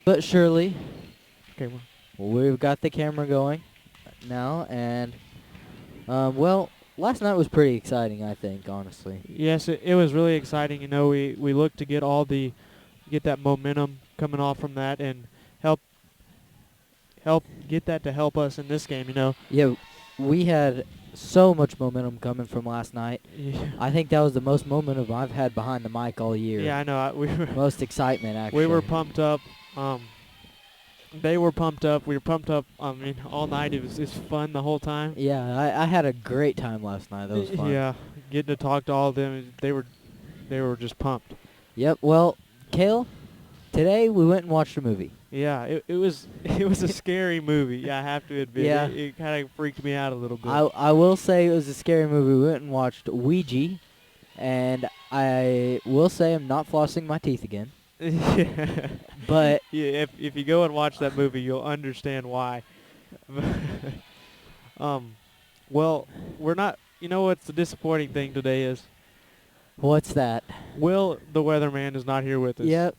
but surely, Okay. we've got the camera going now, and well, last night was pretty exciting, I think, honestly. Yes, it was really exciting. You know, we looked to get that momentum coming off from that and help get that to help us in this game. You know. Yeah, we had so much momentum coming from last night. Yeah. I think that was the most momentum I've had behind the mic all year. Yeah, I know. We were Most excitement, actually. we were pumped up. They were pumped up. We were pumped up. I mean, all night. It's fun the whole time. Yeah, I had a great time last night. That was fun. Yeah, getting to talk to all of them. They were just pumped. Yep. Well, Kale, today we went and watched a movie. Yeah, it was a scary movie. Yeah, I have to admit. Yeah. It kind of freaked me out a little bit. I will say it was a scary movie. We went and watched Ouija, and I will say I'm not flossing my teeth again. Yeah. But yeah, if you go and watch that movie, you'll understand why. Well, we're not. You know what's the disappointing thing today is? what's that? Will the weatherman is not here with us. Yep.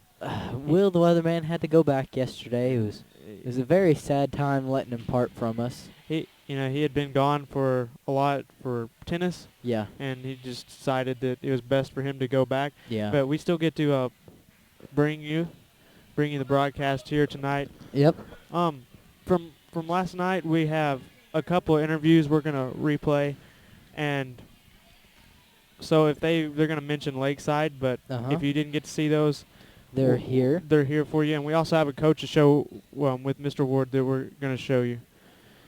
Will the weatherman had to go back yesterday. It was a very sad time letting him part from us. He had been gone for a lot for tennis, Yeah. and he just decided that it was best for him to go back. Yeah. But we still get to bring you the broadcast here tonight. Yep. From last night, we have a couple of interviews we're gonna replay, and so if they're gonna mention Lakeside, but if you didn't get to see those, They're here. They're here for you, and we also have a coach's show with Mr. Ward that we're gonna show you.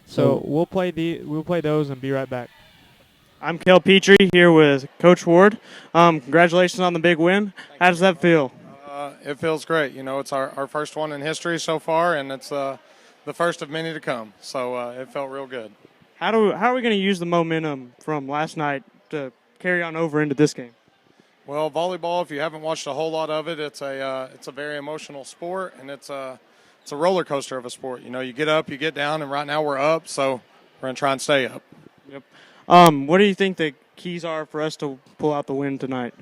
So we'll play those and be right back. I'm Kel Petrie here with Coach Ward. Congratulations on the big win. How does that feel? It feels great. You know, it's our first one in history so far, and it's the first of many to come. So it felt real good. How are we going to use the momentum from last night to carry on over into this game? Well, volleyball, if you haven't watched a whole lot of it, it's a very emotional sport, and it's a roller coaster of a sport. You know, you get up, you get down, and right now we're up, so we're going to try and stay up. Yep. What do you think the keys are for us to pull out the win tonight?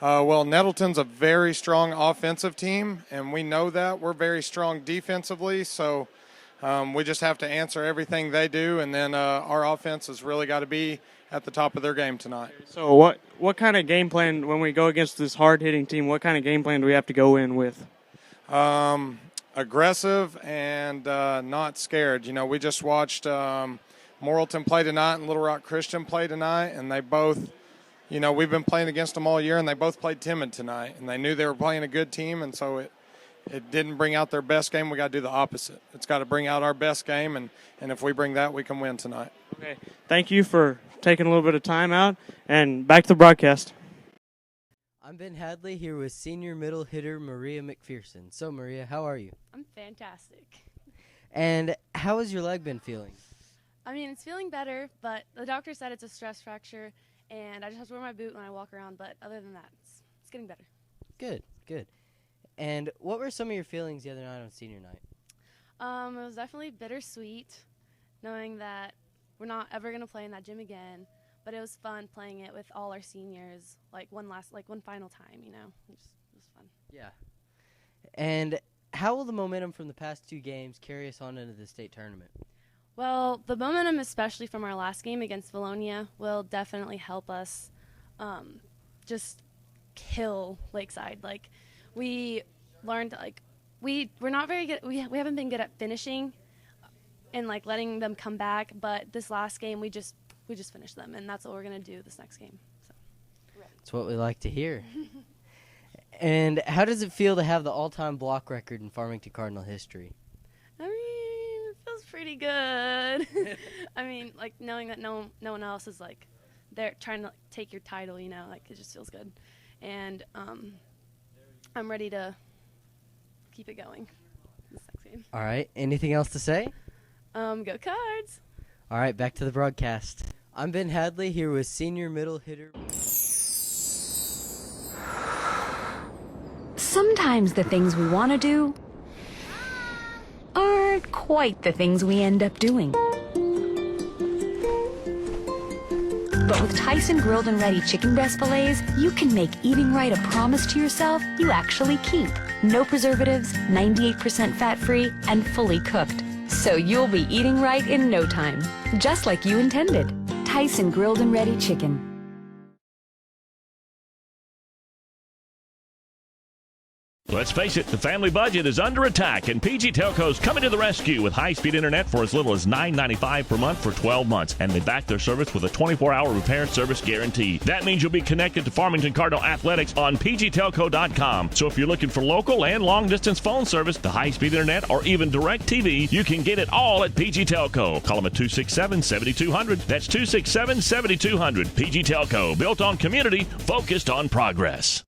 Well, Nettleton's a very strong offensive team, and we know that. We're very strong defensively, so we just have to answer everything they do, and then our offense has really got to be at the top of their game tonight. So what kind of game plan, when we go against this hard-hitting team, what kind of game plan do we have to go in with? Aggressive and not scared. You know, we just watched Morrilton play tonight and Little Rock Christian play tonight, and they both, you know, we've been playing against them all year, and they both played timid tonight, and they knew they were playing a good team, and so it didn't bring out their best game. We got to do the opposite. It's got to bring out our best game, and if we bring that, we can win tonight. Okay. Thank you for taking a little bit of time out, and back to the broadcast. I'm Ben Hadley here with senior middle hitter Maria McPherson. So, Maria, how are you? I'm fantastic. And how has your leg been feeling? I mean, it's feeling better, but the doctor said it's a stress fracture, and I just have to wear my boot when I walk around. But other than that, it's getting better. Good, good. And what were some of your feelings the other night on senior night? It was definitely bittersweet, knowing that we're not ever going to play in that gym again. But it was fun playing it with all our seniors, like one final time, you know. It was fun. Yeah. And how will the momentum from the past two games carry us on into the state tournament? Well, the momentum, especially from our last game against Valonia, will definitely help us just kill Lakeside. Like, we learned, like, we're not very good. We haven't been good at finishing and, like, letting them come back. But this last game, we just finished them, and that's what we're going to do this next game. So. That's what we like to hear. And how does it feel to have the all-time block record in Farmington Cardinal history? I mean, it feels pretty good. I mean, like, knowing that no one else is, like, they're trying to take your title, you know, like, it just feels good. And I'm ready to keep it going this next game. All right. Anything else to say? Go Cards! All right, back to the broadcast. I'm Ben Hadley here with senior middle hitter. Sometimes the things we want to do aren't quite the things we end up doing. But with Tyson grilled and ready chicken breast fillets, you can make eating right a promise to yourself you actually keep. No preservatives, 98% fat-free, and fully cooked. So you'll be eating right in no time, just like you intended. Tyson grilled and ready chicken. Let's face it, the family budget is under attack, and PG Telco's coming to the rescue with high-speed internet for as little as $9.95 per month for 12 months, and they back their service with a 24-hour repair service guarantee. That means you'll be connected to Farmington Cardinal Athletics on pgtelco.com. So if you're looking for local and long-distance phone service, the high-speed internet, or even direct TV, you can get it all at PG Telco. Call them at 267-7200. That's 267-7200. PG Telco, built on community, focused on progress.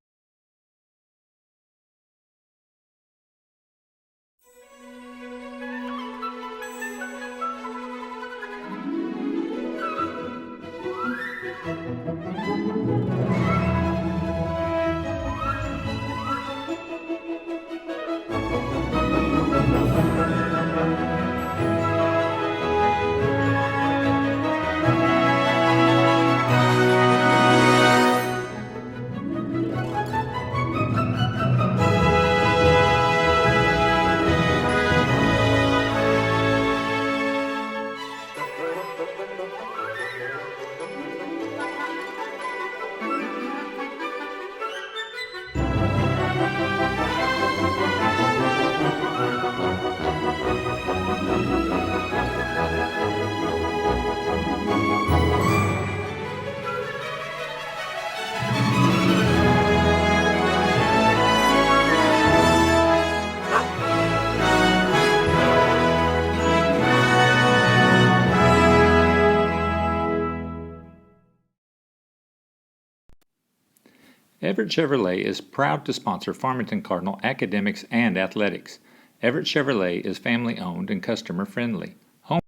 Everett Chevrolet is proud to sponsor Farmington Cardinal athletics and athletics. Everett Chevrolet is family-owned and customer-friendly. Home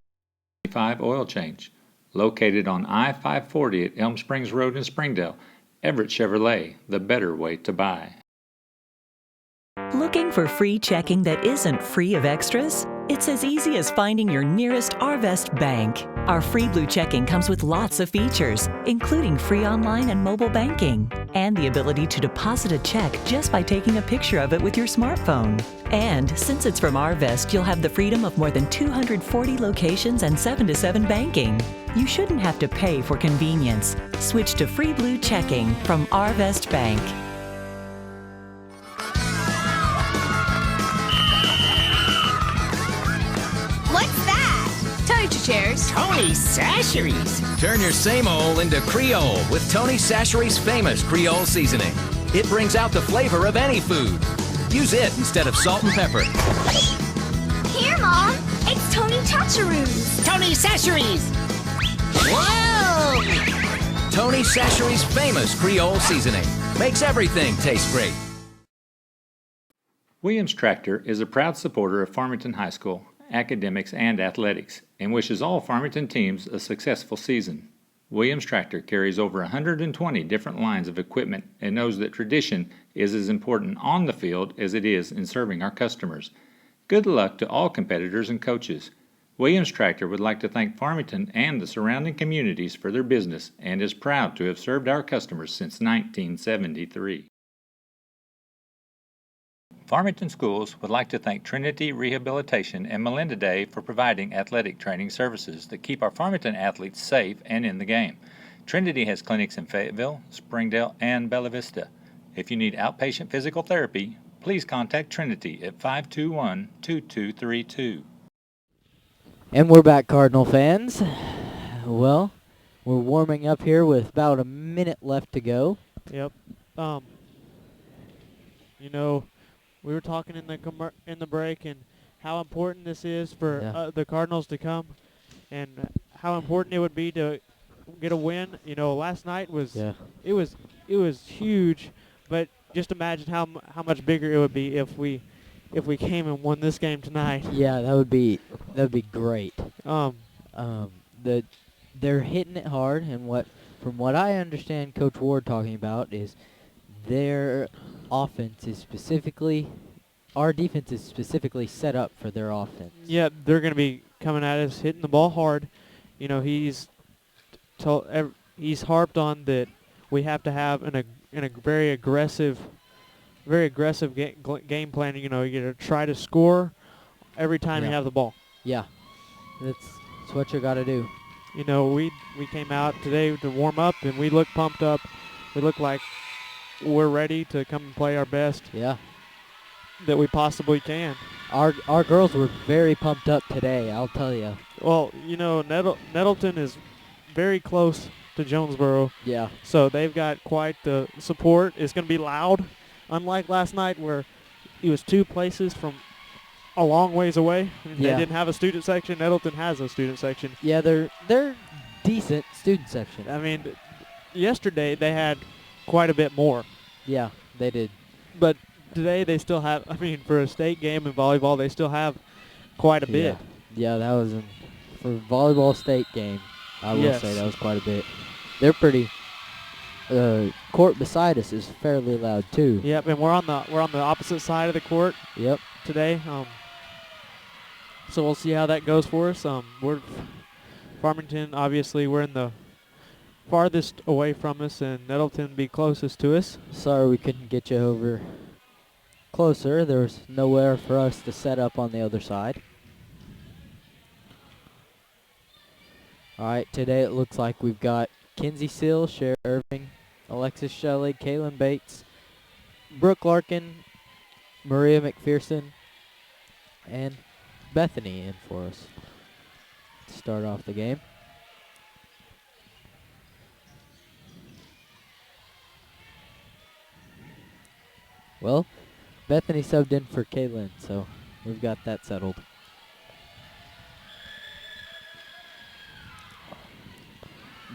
25 oil change. Located on I-540 at Elm Springs Road in Springdale, Everett Chevrolet, the better way to buy. Looking for free checking that isn't free of extras? It's as easy as finding your nearest Arvest bank. Our free Blue checking comes with lots of features, including free online and mobile banking, and the ability to deposit a check just by taking a picture of it with your smartphone. And since it's from Arvest, you'll have the freedom of more than 240 locations and 7-to-7 banking. You shouldn't have to pay for convenience. Switch to free Blue checking from Arvest Bank. What's that? Toad chairs. Tony Sacheries. Turn your same old into Creole with Tony Sacheries' famous Creole seasoning. It brings out the flavor of any food. Use it instead of salt and pepper. Here, Mom. It's Tony Chacharoos. Tony Sacheries. Whoa! Tony Sacheries' famous Creole seasoning makes everything taste great. Williams Tractor is a proud supporter of Farmington High School, academics, and athletics, and wishes all Farmington teams a successful season. Williams Tractor carries over 120 different lines of equipment and knows that tradition is as important on the field as it is in serving our customers. Good luck to all competitors and coaches. Williams Tractor would like to thank Farmington and the surrounding communities for their business and is proud to have served our customers since 1973. Farmington Schools would like to thank Trinity Rehabilitation and Melinda Day for providing athletic training services that keep our Farmington athletes safe and in the game. Trinity has clinics in Fayetteville, Springdale, and Bella Vista. If you need outpatient physical therapy, please contact Trinity at 521-2232. And we're back, Cardinal fans. Well, we're warming up here with about a minute left to go. Yep. We were talking in the break and how important this is for the Cardinals to come, and how important it would be to get a win. Last night was it was huge, but just imagine how much bigger it would be if we came and won this game tonight. Yeah, that would be great. They're hitting it hard, and from what I understand, Coach Ward talking about is their offense is our defense is specifically set up for their offense. Yeah, they're going to be coming at us, hitting the ball hard. He's he's harped on that we have to have a very aggressive game plan. You know, you got to try to score every time you have the ball. Yeah, that's what you got to do. You know, we came out today to warm up, and we look pumped up. We look like we're ready to come and play our best. Yeah. That we possibly can. Our girls were very pumped up today, I'll tell you. Well, you know, Nettleton is very close to Jonesboro. Yeah. So they've got quite the support. It's going to be loud, unlike last night where it was 2 places from a long ways away. They didn't have a student section. Nettleton has a student section. Yeah, they're decent student section. I mean, yesterday they had quite a bit more. Yeah, they did. But today they still have, I mean, for a state game in volleyball, they still have quite a bit. Yeah, that was for volleyball state game. I will say that was quite a bit. They're pretty. Court beside us is fairly loud too. Yep, and we're on the opposite side of the court. Yep. Today, so we'll see how that goes for us. We're Farmington. Obviously, we're in the farthest away from us, and Nettleton be closest to us. Sorry we couldn't get you over closer. There was nowhere for us to set up on the other side. All right, today it looks like we've got Kinsey Seal, Cher Irving, Alexis Shelley, Kaylin Bates, Brooke Larkin, Maria McPherson, and Bethany in for us to start off the game. Well, Bethany subbed in for Kaylin, so we've got that settled.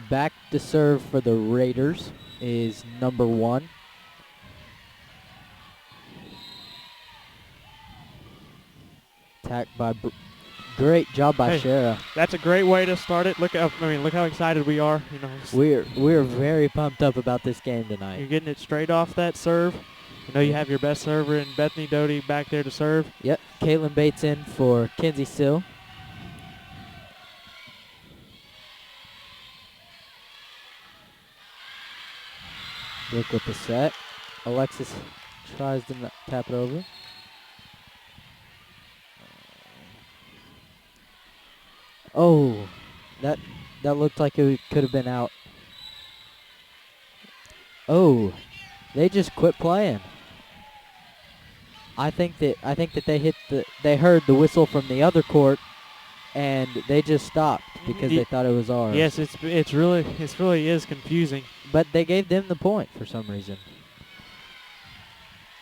Back to serve for the Raiders is number 1. Attack by great job by Shara. That's a great way to start it. Look how excited we are. You know, we're very pumped up about this game tonight. You're getting it straight off that serve. You know you have your best server in Bethany Doty back there to serve. Yep. Kaylin Bates in for Kinsey Still. Look with the set. Alexis tries to tap it over. Oh, that looked like it could have been out. Oh, they just quit playing. I think that they heard the whistle from the other court, and they just stopped because they thought it was ours. Yes, it's really is confusing. But they gave them the point for some reason.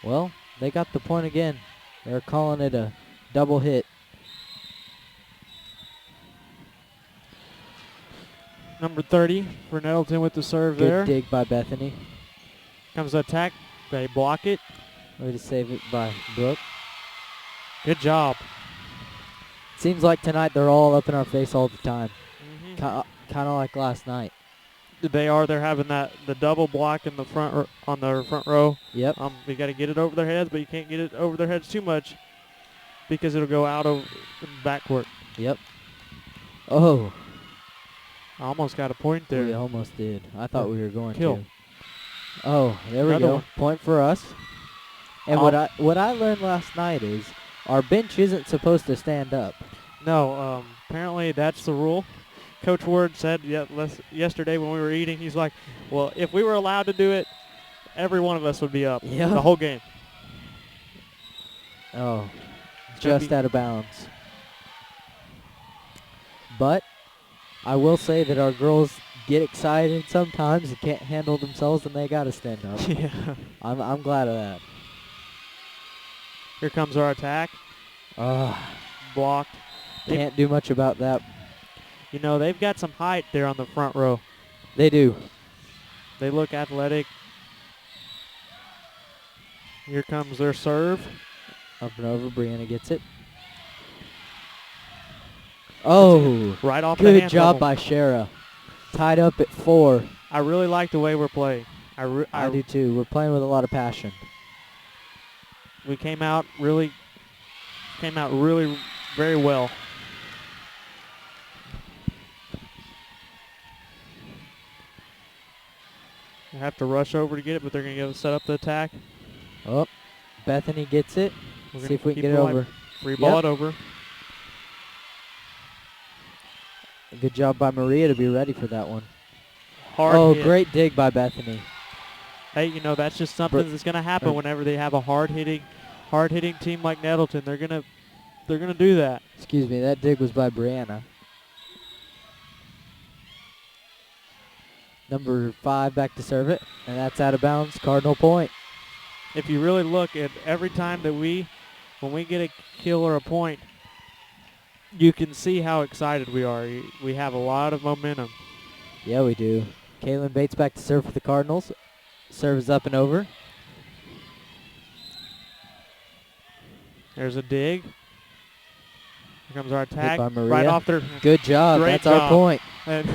Well, they got the point again. They're calling it a double hit. Number 30 for Nettleton with the serve there. Good dig by Bethany. Comes the attack. They block it. Way to save it by Brooke. Good job. Seems like tonight they're all up in our face all the time. Kind of like last night. They are. They're having the double block in the front on their front row. Yep. You got to get it over their heads, but you can't get it over their heads too much because it'll go out of the backcourt. Yep. Oh. I almost got a point there. We almost did. I thought we were going Kill. to. Oh, there we Another go. one. Point for us. And what I learned last night is our bench isn't supposed to stand up. No, apparently that's the rule. Coach Ward said yesterday when we were eating, he's like, well, if we were allowed to do it, every one of us would be up the whole game. Oh, just out of bounds. But I will say that our girls get excited sometimes and can't handle themselves, and they got to stand up. Yeah. I'm glad of that. Here comes our attack. Blocked. Can't do much about that. You know, they've got some height there on the front row. They do. They look athletic. Here comes their serve. Up and over. Brianna gets it. Oh, right off the good hand job level. by Shara. Tied up at 4. I really like the way we're playing. I do too. We're playing with a lot of passion. We came out really very well. They have to rush over to get it, but they're going to go set up the attack. Oh, Bethany gets it. We're See gonna if we can keep get it it alive. over. Free ball Yep. it over. Good job by Maria to be ready for that one. Hard hit. Great dig by Bethany. Hey, you know, that's just something that's going to happen whenever they have a hard-hitting team like Nettleton. They're going to do that. Excuse me, that dig was by Brianna. Number 5 back to serve it, and that's out of bounds. Cardinal point. If you really look at every time that when we get a kill or a point, you can see how excited we are. We have a lot of momentum. Yeah, we do. Kaylin Bates back to serve for the Cardinals. Serve is up and over. There's a dig. Here comes our attack. Hit by Maria. Right off their Good job. Great That's job. our point. And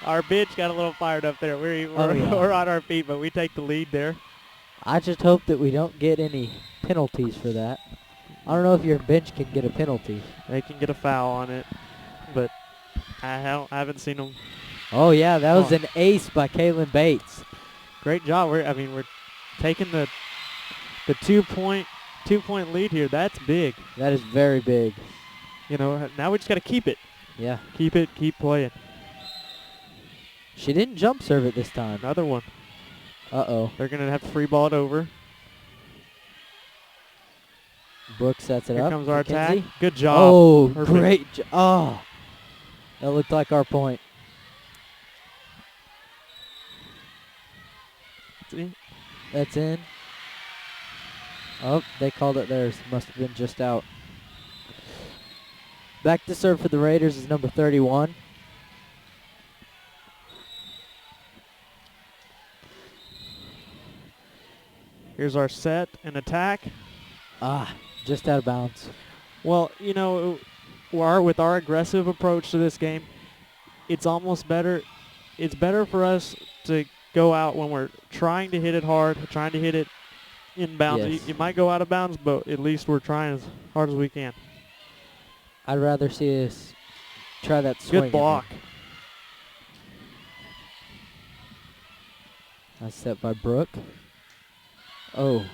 our bench got a little fired up there. We're on our feet, but we take the lead there. I just hope that we don't get any penalties for that. I don't know if your bench can get a penalty. They can get a foul on it, but I haven't seen them. Oh, yeah, that was an ace by Kaylin Bates. Great job. We're taking the 2-point lead here. That's big. That is very big. You know, now we just got to keep it. Yeah. Keep it. Keep playing. She didn't jump serve it this time. Another one. Uh-oh. They're going to have to free ball it over. Brooks sets it Here up. comes our Mackenzie. attack. Good job. Oh, Perfect. great job. Oh, that looked like our point. See? That's in. Oh, they called it theirs. Must have been just out. Back to serve for the Raiders is number 31. Here's our set and attack. Just out of bounds. Well, you know, with our aggressive approach to this game, it's almost better. It's better for us to go out when we're trying to hit it hard, trying to hit it inbounds. Yes. You might go out of bounds, but at least we're trying as hard as we can. I'd rather see us try that swing. Good block. Nice set by Brooke. Oh,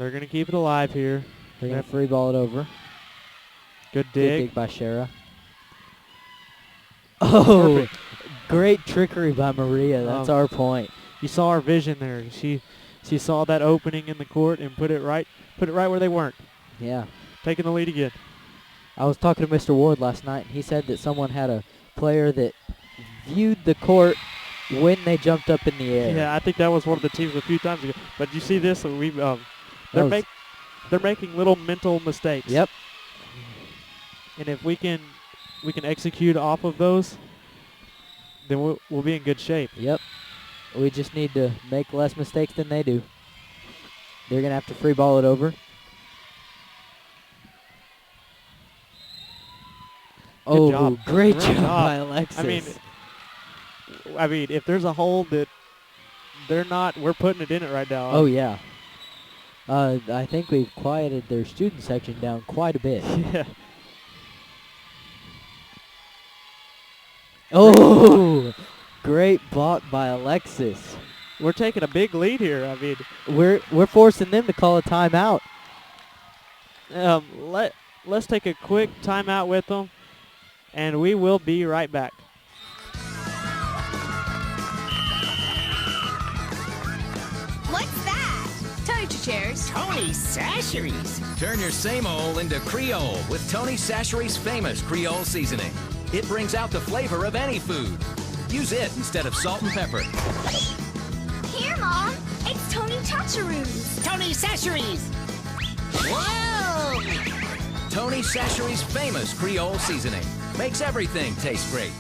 They're going to keep it alive here. they're going to free ball it over. Good Good dig. dig by Shara. Oh, Perfect. great trickery by Maria. That's our point. You saw our vision there. She saw that opening in the court and put it right where they weren't. Yeah. Taking the lead again. I was talking to Mr. Ward last night, and he said that someone had a player that viewed the court when they jumped up in the air. Yeah, I think that was one of the teams a few times ago. But you see this? They're making little mental mistakes. Yep. And if we can execute off of those, then we'll be in good shape. Yep. We just need to make less mistakes than they do. They're going to have to free ball it over. Good job. Great job by Alexis. I mean, if there's a hole that we're putting it in it right now. Oh, yeah. I think we've quieted their student section down quite a bit. Yeah. Oh, great block by Alexis. We're taking a big lead here. I mean, we're forcing them to call a timeout. Let's take a quick timeout with them, and we will be right back. What's that? Toad chairs. Tony Sachery's. Turn your same old into Creole with Tony Sachery's famous Creole seasoning. It brings out the flavor of any food. Use it instead of salt and pepper. Here, Mom. It's Tony Chacharoos. Tony Sachery's. Whoa! Tony Sachery's famous Creole seasoning makes everything taste great.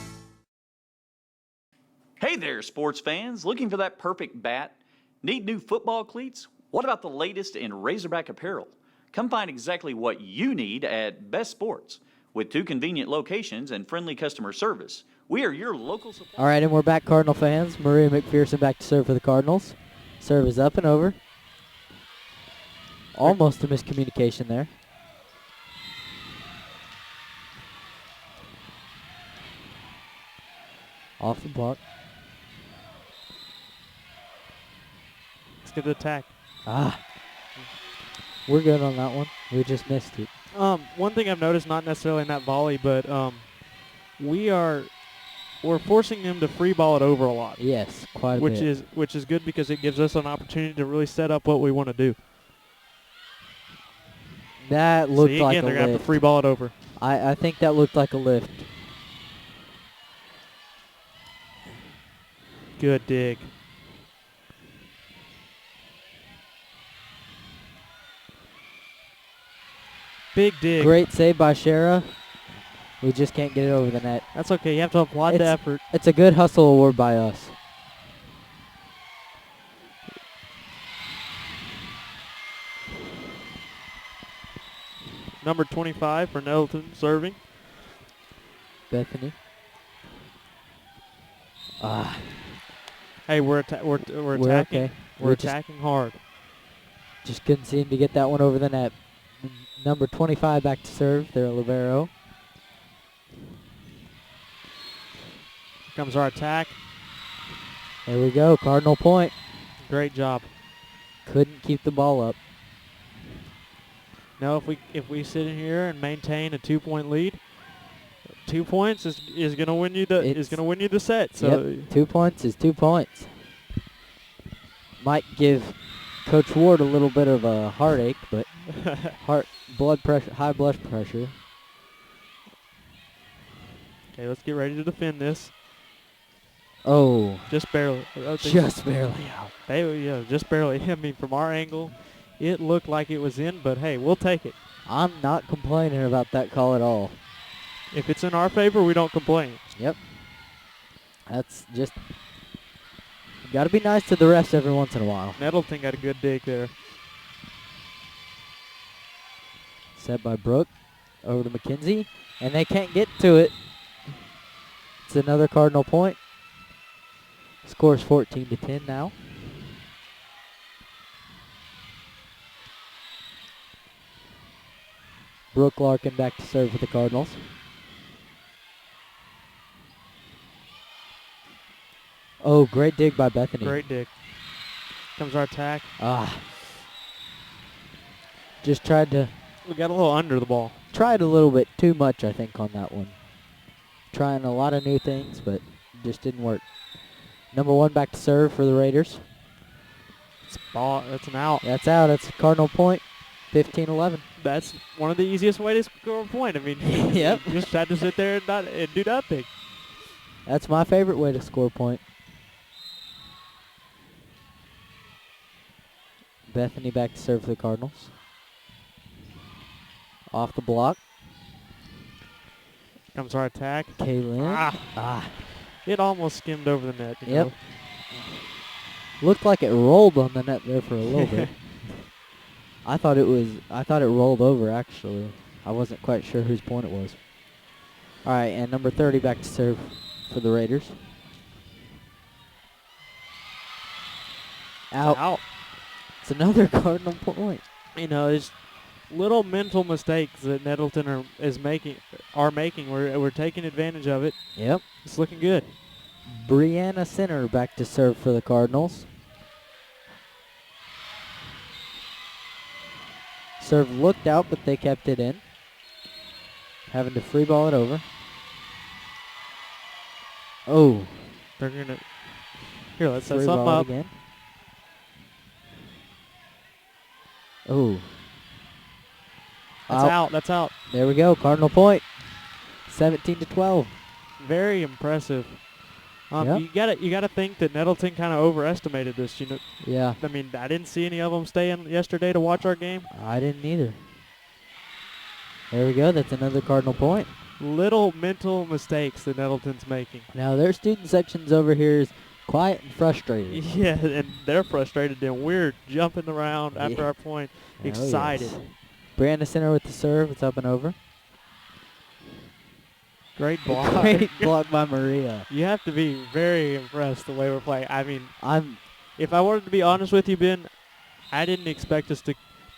Hey there, sports fans. Looking for that perfect bat? Need new football cleats? What about the latest in Razorback apparel? Come find exactly what you need at Best Sports. With 2 convenient locations and friendly customer service, we are your local supply. All right, and we're back, Cardinal fans. Maria McPherson back to serve for the Cardinals. Serve is up and over. Almost a miscommunication there. Off the block. Let's get the attack. We're good on that one. We just missed it. One thing I've noticed, not necessarily in that volley, but we're forcing them to free ball it over a lot. Yes, quite a bit. Which is good because it gives us an opportunity to really set up what we want to do. That looked See, like again, a they're going to have lift. to free ball it over. I think that looked like a lift. Good dig. Big dig. Great save by Shara. We just can't get it over the net. That's okay. You have to applaud the effort. It's a good hustle award by us. Number 25 for Nettleton serving. Bethany. Hey, we're attacking. Okay. We're attacking hard. Just couldn't seem to get that one over the net. Number 25 back to serve. They're a libero. Here comes our attack. There we go. Cardinal point. Great job. Couldn't keep the ball up. Now, if we sit in here and maintain a 2-point lead, 2 points is going to win you the set. So yep, 2 points is 2 points. Might give Coach Ward a little bit of a heartache, but high blood pressure. Okay, let's get ready to defend this. Oh, just barely. Just barely out. Just barely. I mean, from our angle, it looked like it was in, but hey, we'll take it. I'm not complaining about that call at all. If it's in our favor, we don't complain. Yep. That's just got to be nice to the refs every once in a while. Nettleton got a good dig there. Set by Brooke over to McKenzie, and they can't get to it. It's another Cardinal point. Score's 14-10 now. Brooke Larkin back to serve for the Cardinals. Oh, great dig by Bethany. Great dig. Comes our attack. Just tried to... We got a little under the ball. Tried a little bit too much, I think, on that one. Trying a lot of new things, but just didn't work. Number 1 back to serve for the Raiders. That's an out. That's out. That's a Cardinal point. 15-11. That's one of the easiest ways to score a point. I mean, yep. You just had to sit there and do nothing. That's my favorite way to score a point. Bethany back to serve for the Cardinals. Off the block. Comes our attack. Kaylin. It almost skimmed over the net. You Yep. know? Looked like it rolled on the net there for a little bit. I thought it rolled over, actually. I wasn't quite sure whose point it was. All right, and number 30 back to serve for the Raiders. Out. It's another Cardinal point. You know, it's little mental mistakes that Nettleton are making. We're taking advantage of it. Yep. It's looking good. Brianna Center back to serve for the Cardinals. Serve looked out, but they kept it in. Having to free ball it over. Oh. They're going to... Here, let's set Free something ball up. Again. Oh. That's out. There we go. Cardinal point. 17-12. Very impressive. Yep. You gotta think that Nettleton kind of overestimated this. You know. Yeah. I mean, I didn't see any of them staying yesterday to watch our game. I didn't either. There we go. That's another Cardinal point. Little mental mistakes that Nettleton's making. Now their student sections over here is quiet and frustrated. Yeah, and they're frustrated. And we're jumping around after our point, excited. Yes. Brianna Center with the serve. It's up and over. Great block. Great block by Maria. You have to be very impressed the way we're playing. I mean, if I wanted to be honest with you, Ben, I didn't expect us to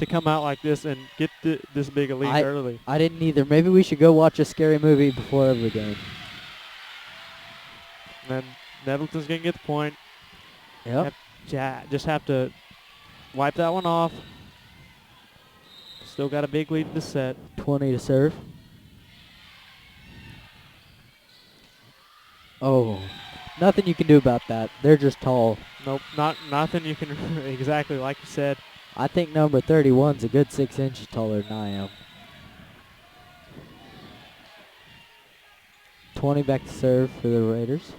come out like this and get this big a lead early. I didn't either. Maybe we should go watch a scary movie before every game. And then Nettleton's going to get the point. Yep. Just have to Wipe that one off. Still got a big lead in the set. 20 to serve. Oh, nothing you can do about that. They're just tall. Nope, nothing you can exactly like you said. I think number 31's a good 6 inches taller than I am. 20 back to serve for the Raiders.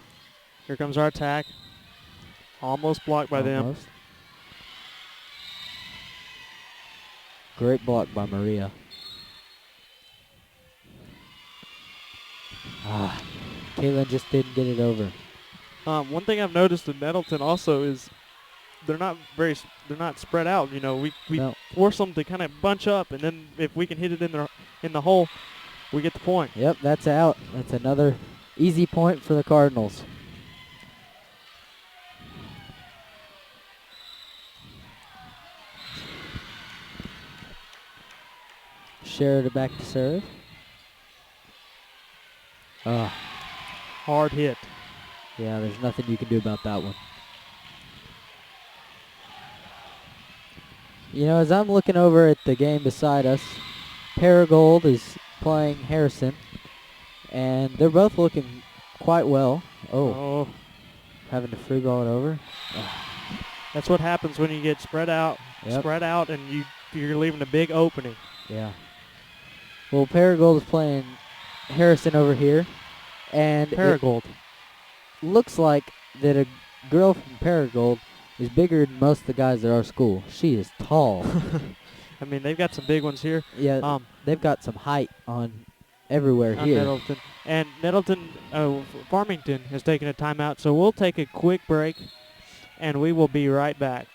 Here comes our attack. Almost blocked by them. Almost. Great block by Maria. Kaylin just didn't get it over. One thing I've noticed in Nettleton also is they're not spread out. You know, we force them to kind of bunch up, and then if we can hit it in the hole, we get the point. Yep, that's out. That's another easy point for the Cardinals. Sheridan back to serve. Hard hit. Yeah, there's nothing you can do about that one. You know, as I'm looking over at the game beside us, Paragold is playing Harrison, and they're both looking quite well. Oh. Having to free ball it over. That's what happens when you get spread out. Yep. Spread out, and you're leaving a big opening. Yeah. Well, Paragold is playing Harrison over here, and Paragold. Looks like that a girl from Paragold is bigger than most of the guys at our school. She is tall. I mean, they've got some big ones here. Yeah, they've got some height on everywhere here. Nettleton. And Nettleton, Farmington has taken a timeout, so we'll take a quick break, and we will be right back.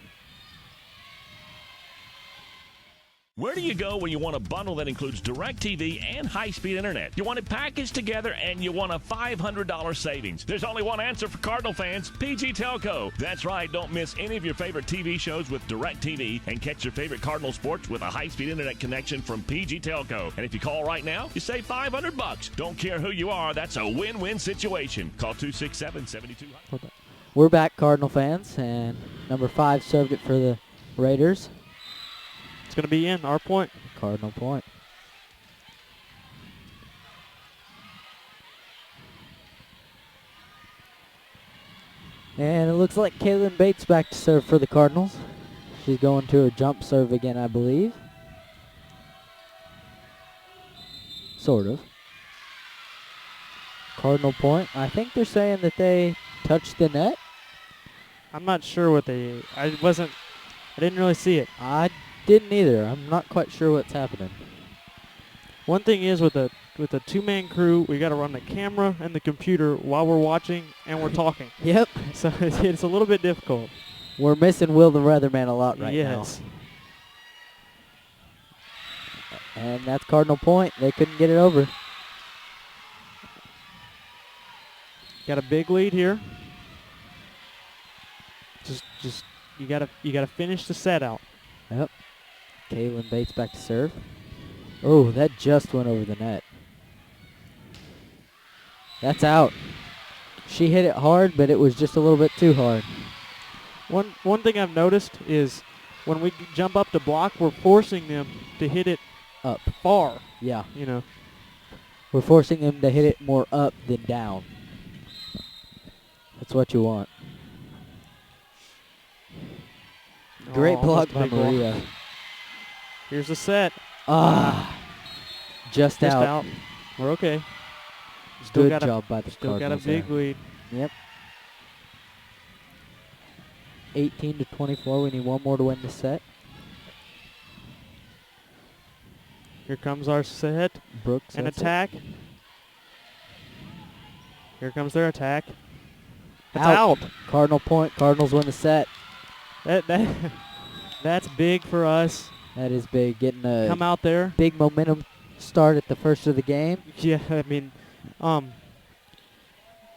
Where do you go when you want a bundle that includes DirecTV and high-speed internet? You want it packaged together and you want a $500 savings. There's only one answer for Cardinal fans, PG Telco. That's right, don't miss any of your favorite TV shows with DirecTV and catch your favorite Cardinal sports with a high-speed internet connection from PG Telco. And if you call right now, you save $500. Don't care who you are, that's a win-win situation. Call 267-7200. We're back, Cardinal fans, and number 5 served it for the Raiders. It's going to be in, our point. Cardinal point. And it looks like Kaylin Bates back to serve for the Cardinals. She's going to her jump serve again, I believe. Sort of. Cardinal point. I think they're saying that they touched the net. I'm not sure what I didn't really see it. I didn't either. I'm not quite sure what's happening. One thing is with a two-man crew, we got to run the camera and the computer while we're watching and we're talking. Yep. So it's a little bit difficult. We're missing Will the Weatherman a lot right now. Yes. And that's Cardinal point. They couldn't get it over. Got a big lead here. Just you gotta finish the set out. Yep. Kaylin Bates back to serve. Oh, that just went over the net. That's out. She hit it hard, but it was just a little bit too hard. One thing I've noticed is when we jump up to block, we're forcing them to hit it up far. Yeah. You know. We're forcing them to hit it more up than down. That's what you want. Great block by Maria. Block. Here's the set. Just out. We're okay. Good job by the Still Cardinals got a big lead. Yep. 18 to 24. We need one more to win the set. Here comes our set. Brooks. An attack. Here comes their attack. It's out. Cardinal point. Cardinals win the set. That's big for us. That is big. Getting a come out there. Big momentum start at the first of the game. Yeah, I mean,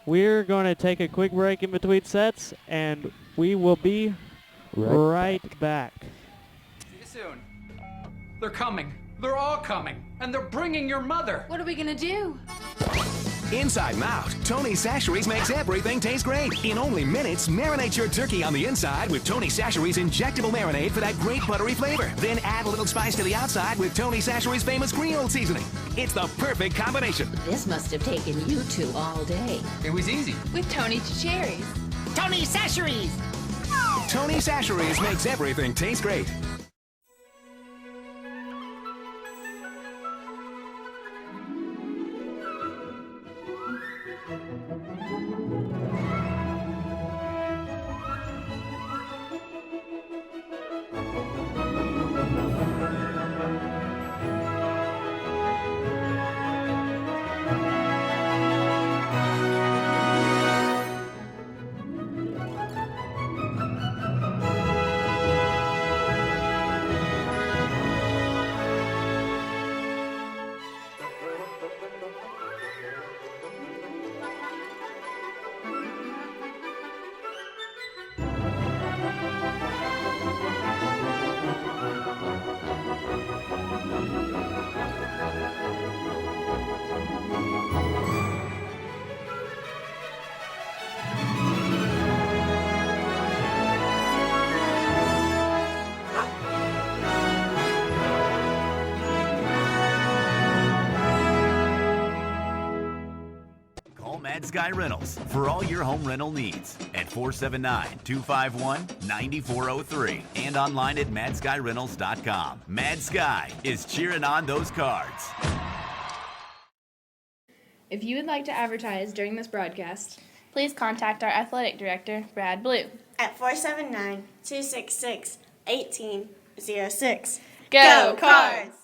we're going to take a quick break in between sets, and we will be right back. See you soon. They're coming. They're all coming. And they're bringing your mother. What are we gonna do? Inside and out, Tony Chachere's makes everything taste great. In only minutes, marinate your turkey on the inside with Tony Chachere's injectable marinade for that great buttery flavor. Then add a little spice to the outside with Tony Chachere's famous Creole seasoning. It's the perfect combination. This must have taken you two all day. It was easy. With Tony Chachere's. Tony Chachere's! Tony Chachere's makes everything taste great. Mad Sky Rentals for all your home rental needs at 479-251-9403 and online at madskyrentals.com. Mad Sky is cheering on those cards. If you would like to advertise during this broadcast, please contact our athletic director, Brad Blue, at 479-266-1806. Go Cards!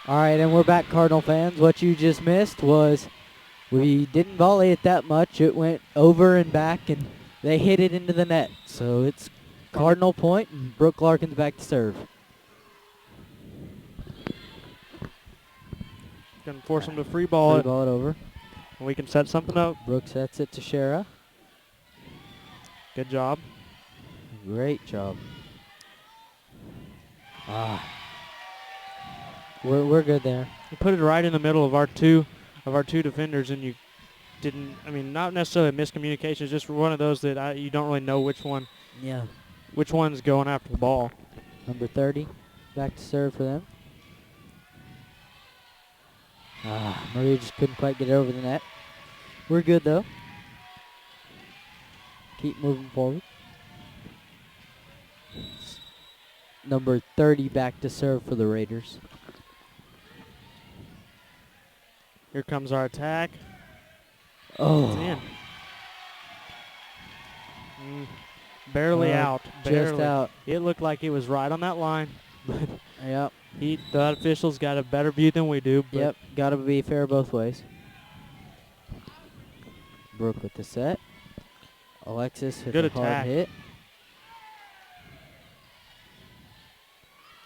All right, and we're back, Cardinal fans. What you just missed was we didn't volley it that much. It went over and back, and they hit it into the net. So it's Cardinal point, and Brooke Larkin's back to serve. Going to force them to free ball it over. And we can set something up. Brooke sets it to Shara. Good job. Great job. We're good there. You put it right in the middle of our two defenders, and you didn't. I mean, not necessarily miscommunication. It's just one of those that you don't really know which one. Yeah. Which one's going after the ball? Number 30, back to serve for them. Maria just couldn't quite get it over the net. We're good though. Keep moving forward. Number 30 back to serve for the Raiders. Here comes our attack. Oh. It's in. Barely out. Just out. It looked like it was right on that line. But yep. The officials got a better view than we do. But yep. Got to be fair both ways. Brooke with the set. Alexis with good a attack. hard hit.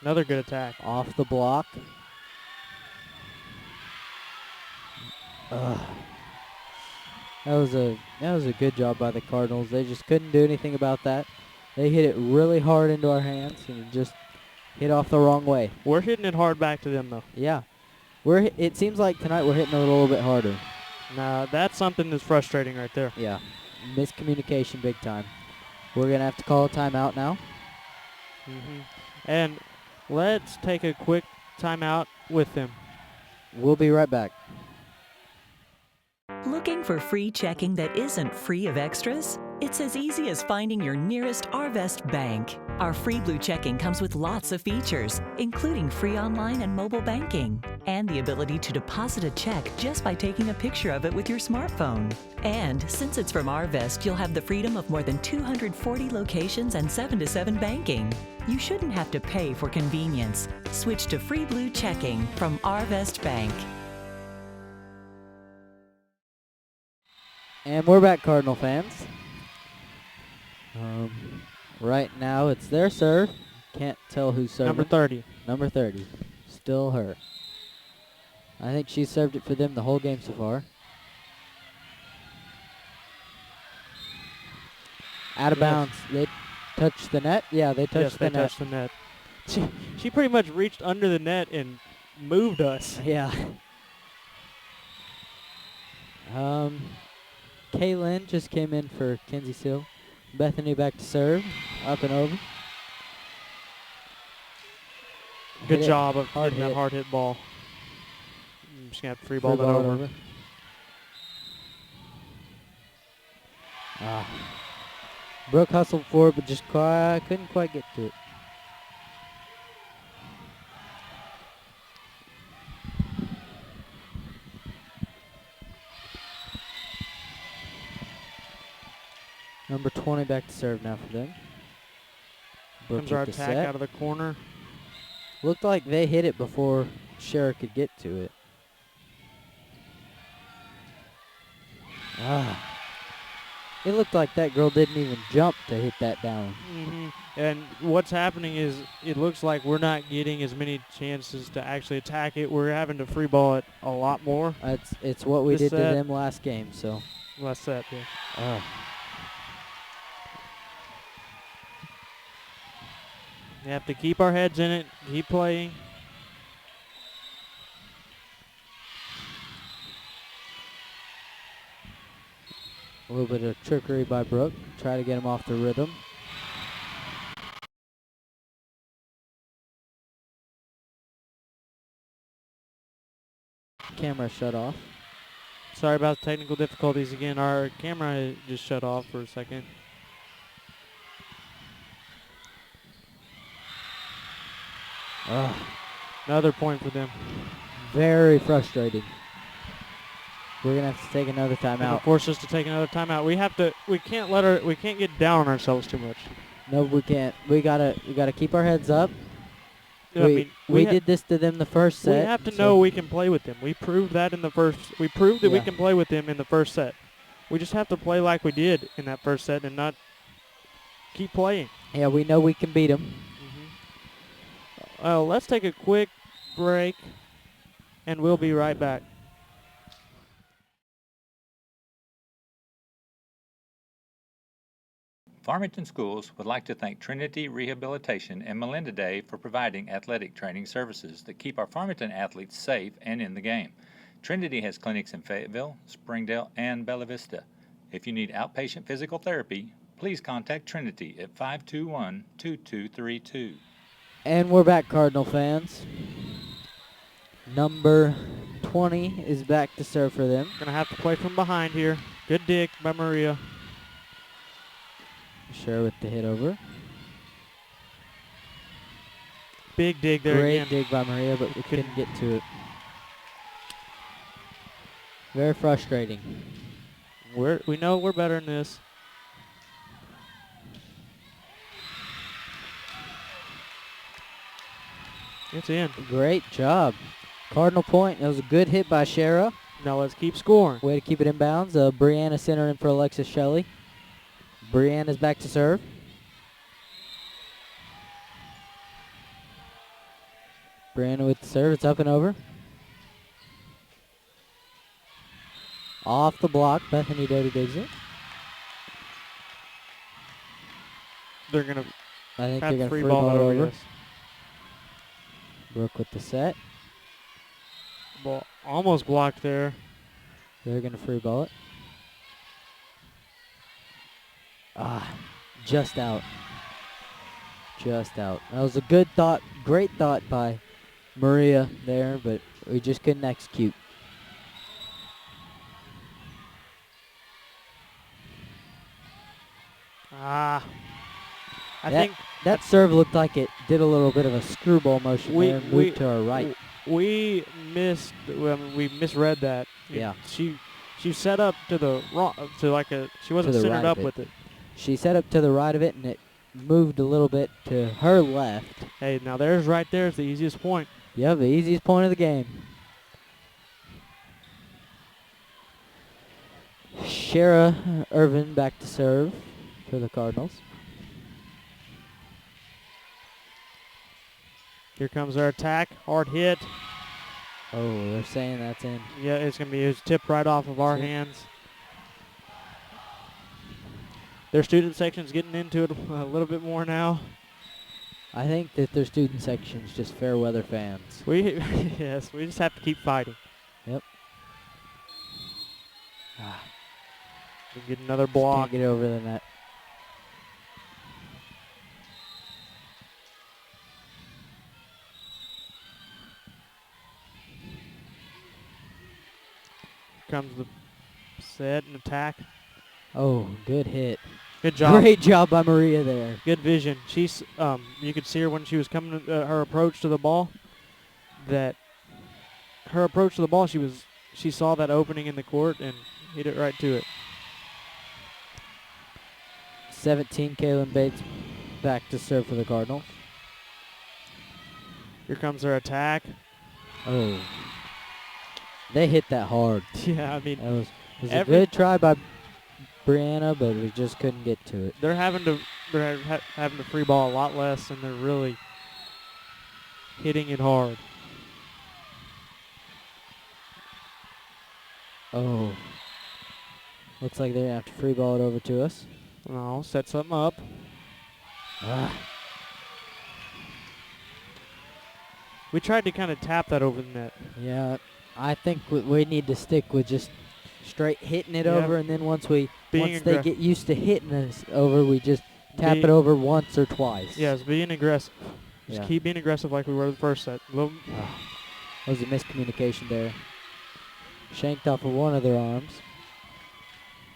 Another good attack. Off the block. That was a good job by the Cardinals. They just couldn't do anything about that. They hit it really hard into our hands and it just hit off the wrong way. We're hitting it hard back to them though. Yeah, it seems like tonight we're hitting it a little bit harder. Nah, that's something that's frustrating right there. Yeah, miscommunication big time. We're gonna have to call a timeout now. And let's take a quick timeout with them. We'll be right back. Looking for free checking that isn't free of extras? It's as easy as finding your nearest Arvest bank. Our free blue checking comes with lots of features, including free online and mobile banking, and the ability to deposit a check just by taking a picture of it with your smartphone. And since it's from Arvest, you'll have the freedom of more than 240 locations and 7-to-7 banking. You shouldn't have to pay for convenience. Switch to free blue checking from Arvest Bank. And we're back, Cardinal fans. Right now, it's their serve. Can't tell who's serving. Number 30. Number 30. Still her. I think she's served it for them the whole game so far. Out of bounds. touched the net? Yeah, they touched Yes, the they net. touched the net. She pretty much reached under the net and moved us. Yeah. Kaylin just came in for Kenzie Seal. Bethany back to serve. Up and over. Good Hit it. job of Hard hitting that hit. hard hit ball. I'm just going to have to free ball that over. Brooke hustled for it, but just couldn't quite get to it. Number 20 back to serve now for them. Brooke Comes our with the attack set. out of the corner. Looked like they hit it before Shara could get to it. It looked like that girl didn't even jump to hit that down. And what's happening is it looks like we're not getting as many chances to actually attack it. We're having to free ball it a lot more. It's what we This did to set. them last game. So Last set, yeah. We have to keep our heads in it, keep playing. a little bit of trickery by Brooke. Try to get him off the rhythm. Camera shut off. Sorry about the technical difficulties again. Our camera just shut off for a second. Another point for them. Very frustrating. We're gonna have to take another It'll timeout. force us to take another timeout. We can't get down on ourselves too much. No, we can't. We gotta keep our heads up. I mean, we did this to them the first set. We have to know we can play with them. We proved that in the first. We proved that we can play with them in the first set. We just have to play like we did in that first set and not keep playing. Yeah, we know we can beat them. Let's take a quick break, and we'll be right back. Farmington Schools would like to thank Trinity Rehabilitation and Melinda Day for providing athletic training services that keep our Farmington athletes safe and in the game. Trinity has clinics in Fayetteville, Springdale, and Bella Vista. If you need outpatient physical therapy, please contact Trinity at 521-2232. And we're back, Cardinal fans. Number 20 is back to serve for them. Gonna have to play from behind here. Good dig by Maria. Share with the hit over. Big dig there Great again. dig by Maria, but we couldn't get to it. Very frustrating. We know we're better than this. It's in. Great job. Cardinal point. That was a good hit by Shara. Now let's keep scoring. Way to keep it in bounds. Brianna center in for Alexis Shelley. Brianna's back to serve. Brianna with the serve. It's up and over. Off the block. Bethany Doty digs it. They're going to I think have they're going to free free ball ball it over. over. Yes. Brooke with the set. Ball almost blocked there. They're going to free ball it. Just out. Just out. That was a good thought, great thought by Maria there, but we just couldn't execute. I think that serve looked like it did a little bit of a screwball motion there and moved to our right. We misread that. Yeah. She set up to the wrong, she wasn't To the centered right up of it. with it. She set up to the right of it, and it moved a little bit to her left. Hey, now there's the easiest point. Yeah, the easiest point of the game. Shara Irvin back to serve for the Cardinals. Here comes our attack. Hard hit. Oh, they're saying that's in. Yeah, it's going to be tipped right off of our hands. Their student section's getting into it a little bit more now. I think that their student section's just fair weather fans. Yes, we just have to keep fighting. Yep. We get another block. Can't get over the net. Comes the set and attack. Oh, good hit. Good job. Great job by Maria there. Good vision. She's you could see her when she was coming her approach to the ball. That her approach to the ball, she saw that opening in the court and hit it right to it. 17, Kaylin Bates back to serve for the Cardinals. Here comes their attack. Oh. They hit that hard. Yeah, I mean, it was a good try by Brianna, but we just couldn't get to it. They're having to free ball a lot less, and they're really hitting it hard. Oh. Looks like they're going to have to free ball it over to us. No, set something up. We tried to kind of tap that over the net. Yeah, I think we need to stick with just straight hitting it over, and then once they get used to hitting us over, we just tap it over once or twice. Yes, being aggressive. Just keep being aggressive like we were the first set. That was a miscommunication there. Shanked off of one of their arms.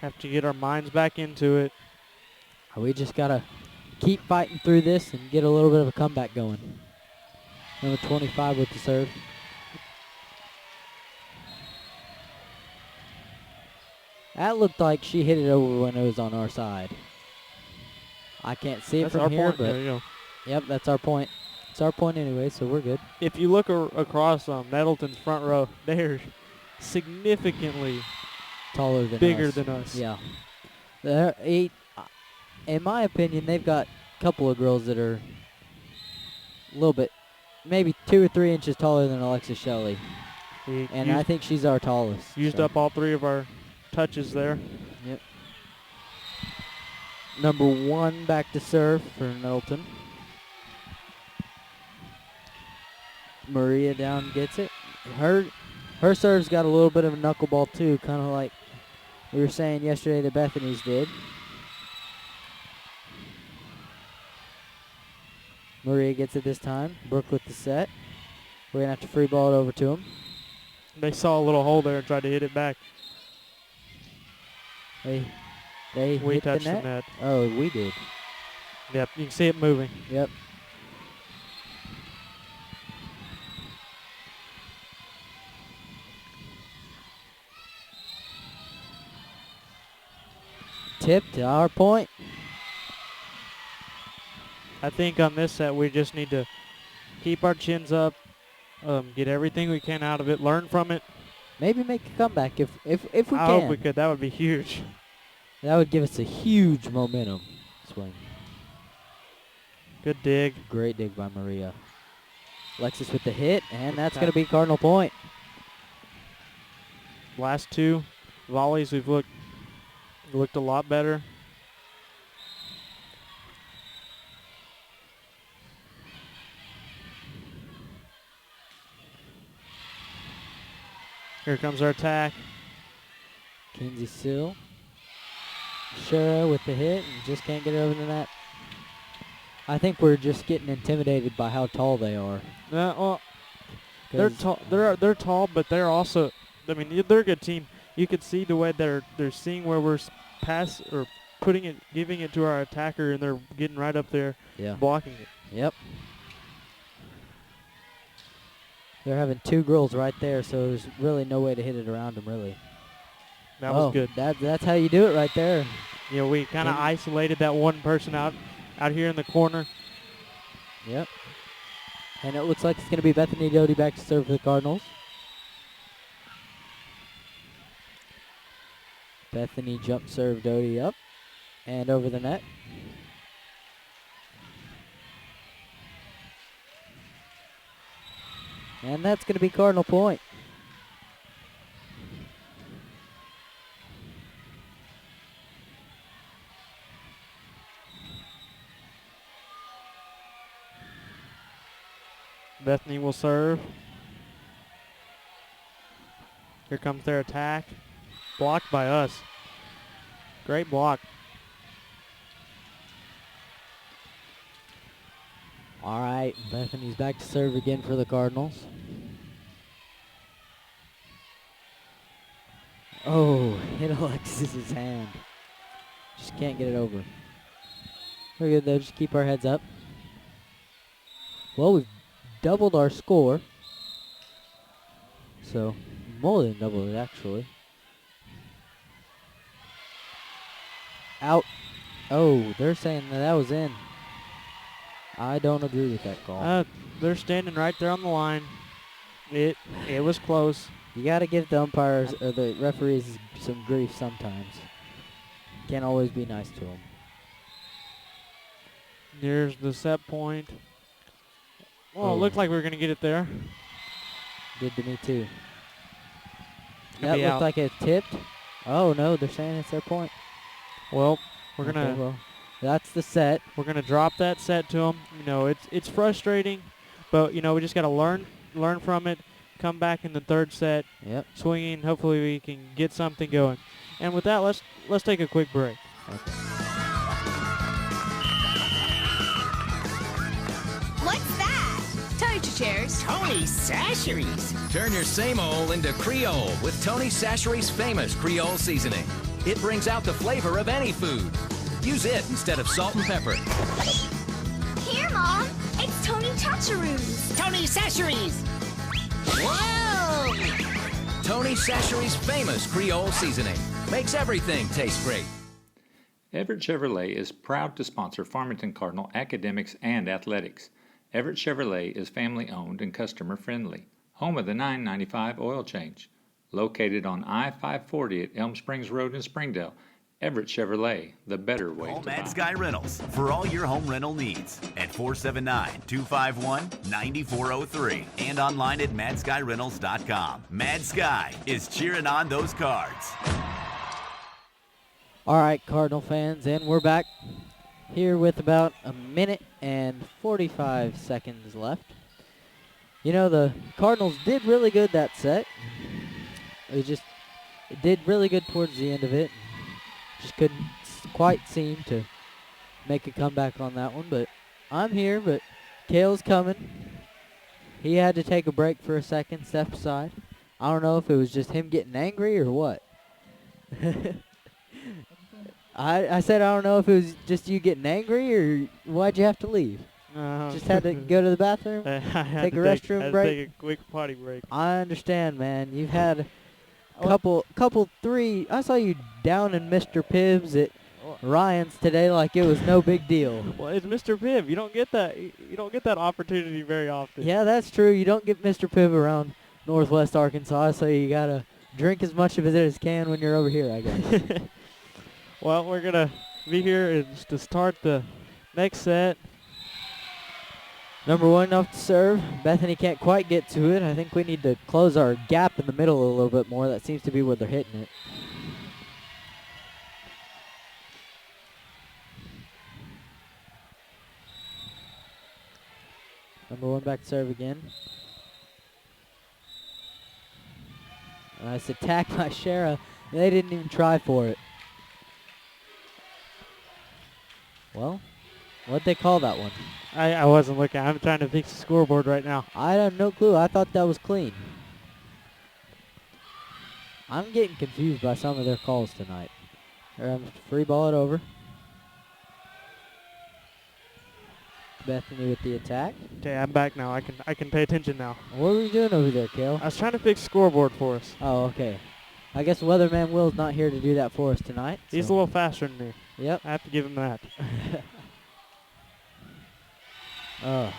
Have to get our minds back into it. We just got to keep fighting through this and get a little bit of a comeback going. Number 25 with the serve. That looked like she hit it over when it was on our side. I can't see it from here, but there you go. Yep, that's our point. It's our point anyway, so we're good. If you look across Nettleton's front row, they're significantly taller than bigger than us. Yeah. In my opinion, they've got a couple of girls that are a little bit, maybe 2 or 3 inches taller than Alexis Shelley. And I think she's our tallest. Used up all 3 of our touches there. Yep. Number 1 back to serve for Nettleton. Maria down gets it. Her serve's got a little bit of a knuckleball too, kind of like we were saying yesterday that Bethany's did. Maria gets it this time. Brooke with the set. We're going to have to free ball it over to him. They saw a little hole there and tried to hit it back. We hit touched the net. Oh, we did. Yep, you can see it moving. Yep. Tip to our point. I think on this set we just need to keep our chins up, get everything we can out of it, learn from it. Maybe make a comeback if we can. I hope we could. That would be huge. That would give us a huge momentum swing. Good dig. Great dig by Maria. Alexis with the hit, and that's going to be Cardinal point. Last 2 volleys we've looked a lot better. Here comes our attack. Kinsey Sill. Shara with the hit and just can't get it over the net. I think we're just getting intimidated by how tall they are. Well, they're tall. They're tall, but they're also. I mean, they're a good team. You could see the way they're seeing where we're giving it to our attacker, and they're getting right up there, blocking it. Yep. They're having 2 girls right there, so there's really no way to hit it around them, really. That was good. That's how you do it right there. Yeah, we kind of isolated that one person out here in the corner. Yep. And it looks like it's going to be Bethany Doty back to serve for the Cardinals. Bethany jump serve Doty up and over the net. And that's going to be Cardinal point. Bethany will serve. Here comes their attack. Blocked by us. Great block. All right, Bethany's back to serve again for the Cardinals. Oh, hit Alexis's hand. Just can't get it over. We're good though, just keep our heads up. Well, we've doubled our score. So, more than doubled it actually. Out. Oh, they're saying that was in. I don't agree with that call. They're standing right there on the line. It was close. You got to give the umpires or the referees some grief sometimes. Can't always be nice to them. Here's the set point. Well, it looked like we were going to get it there. Did to me too. Gonna That looked like it tipped. Oh no, they're saying it's their point. Well, we're going to... Well, that's the set. We're going to drop that set to them. You know, it's frustrating, but, you know, we just got to learn from it, come back in the third set, swinging. Hopefully we can get something going. And with that, let's take a quick break. Okay. What's that? Tony Chairs. Tony Sacheries. Turn your same old into Creole with Tony Sacheries' famous Creole seasoning. It brings out the flavor of any food. Use it instead of salt and pepper. Here, Mom. It's Tony Chacharoos. Tony Sacheries. Whoa! Tony Sacheries' famous Creole seasoning makes everything taste great. Everett Chevrolet is proud to sponsor Farmington Cardinal academics and athletics. Everett Chevrolet is family-owned and customer-friendly, home of the $9.95 oil change. Located on I-540 at Elm Springs Road in Springdale, Everett Chevrolet, the better way Call to Mad buy. Sky Rentals for all your home rental needs at 479-251-9403 and online at madskyrentals.com. Mad Sky is cheering on those cards. All right, Cardinal fans, and we're back here with about a minute and 45 seconds left. You know, the Cardinals did really good that set. It did really good towards the end of it. Just couldn't quite seem to make a comeback on that one, but I'm here, but Kale's coming. He had to take a break for a second, step aside. I don't know if it was just him getting angry or what. I said I don't know if it was just you getting angry or why'd you have to leave? Just had to go to the bathroom, take a restroom break. Take a quick potty break. I understand, man. You've had couple three. I saw you down in Mr. Pibbs at Ryan's today like it was no big deal. Well, it's Mr. Pibb. You don't get that. You don't get that opportunity very often. Yeah, that's true. You don't get Mr. Pibb around Northwest Arkansas, so you gotta drink as much of it as you can when you're over here, I guess. Well, we're gonna be here to start the next set. Number one off to serve. Bethany can't quite get to it. I think we need to close our gap in the middle a little bit more. That seems to be where they're hitting it. Number one back to serve again. Nice attack by Shara. They didn't even try for it. Well, what'd they call that one? I wasn't looking. I'm trying to fix the scoreboard right now. I have no clue. I thought that was clean. I'm getting confused by some of their calls tonight. Free ball it over. Bethany with the attack. Okay, I'm back now. I can pay attention now. What were you doing over there, Kale? I was trying to fix the scoreboard for us. Oh, okay. I guess Weatherman Will's not here to do that for us tonight. He's a little faster than me. Yep. I have to give him that. Oh.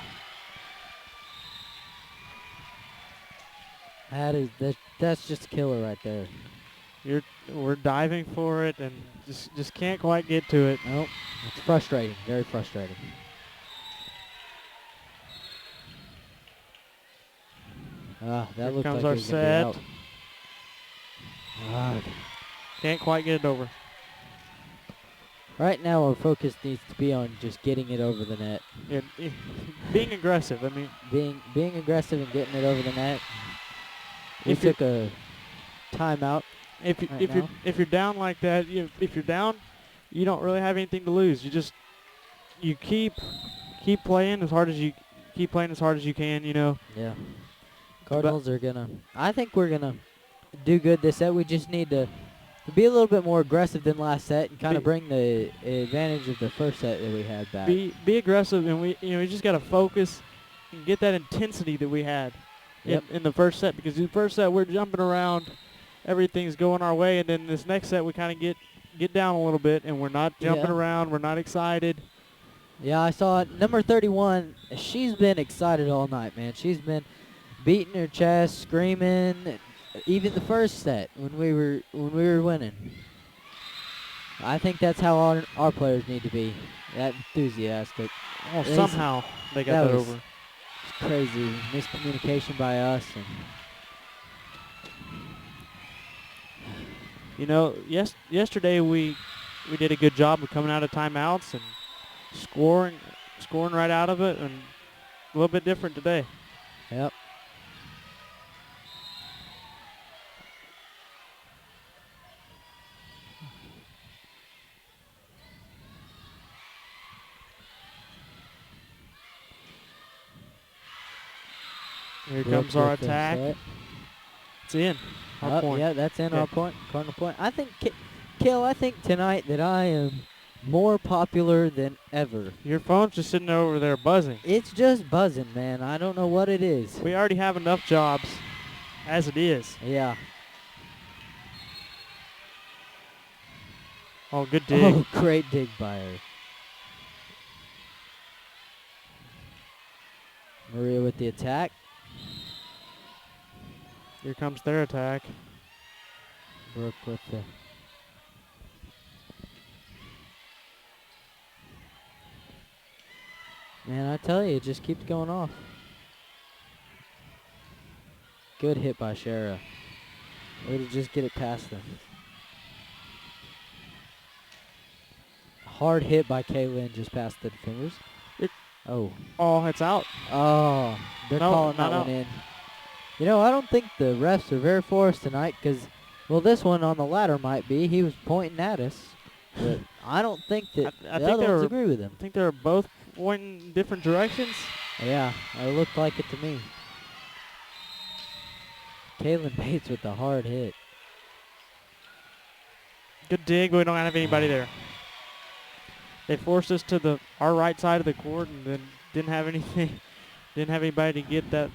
That's just a killer right there. We're diving for it and just can't quite get to it. Nope. It's frustrating. Very frustrating. That Here looks comes like our it's gonna be set. out. Can't quite get it over. Right now, our focus needs to be on just getting it over the net. being aggressive. I mean, being aggressive and getting it over the net. We If you're- took a timeout. if you're down like that, if you're down, you don't really have anything to lose. You keep playing as hard as you can. Yeah. Cardinals are gonna. I think we're gonna do good this set. We just need to be a little bit more aggressive than last set and kind of bring the advantage of the first set that we had back. Be aggressive, and we just got to focus and get that intensity that we had in the first set, because in the first set we're jumping around, everything's going our way, and then this next set we kind of get down a little bit, and we're not jumping around, we're not excited. Yeah, I saw it. Number 31. She's been excited all night, man. She's been beating her chest, screaming. Even the first set when we were winning. I think that's how our players need to be. That enthusiastic. Well, somehow they got that over. It's crazy miscommunication by us. And yesterday we did a good job of coming out of timeouts and scoring right out of it, and a little bit different today. Yep. Here comes our attack. It's in. Our point. Yeah, that's in our point. Cardinal point. I think, I think tonight that I am more popular than ever. Your phone's just sitting over there buzzing. It's just buzzing, man. I don't know what it is. We already have enough jobs as it is. Yeah. Oh, good dig. Oh, great dig by her. Maria with the attack. Here comes their attack. Brooke with the... Man, I tell you, it just keeps going off. Good hit by Shara. Way to just get it past them. Hard hit by Kaylin just past the defenders. Oh, it's out. Oh, they're calling that one in. I don't think the refs are very for us tonight because, well, this one on the ladder might be. He was pointing at us. But I don't think that the other ones agree with him. I think they're both pointing in different directions. Yeah, it looked like it to me. Kaylin Bates with the hard hit. Good dig, but we don't have anybody there. They forced us to our right side of the court and then didn't have anybody to get that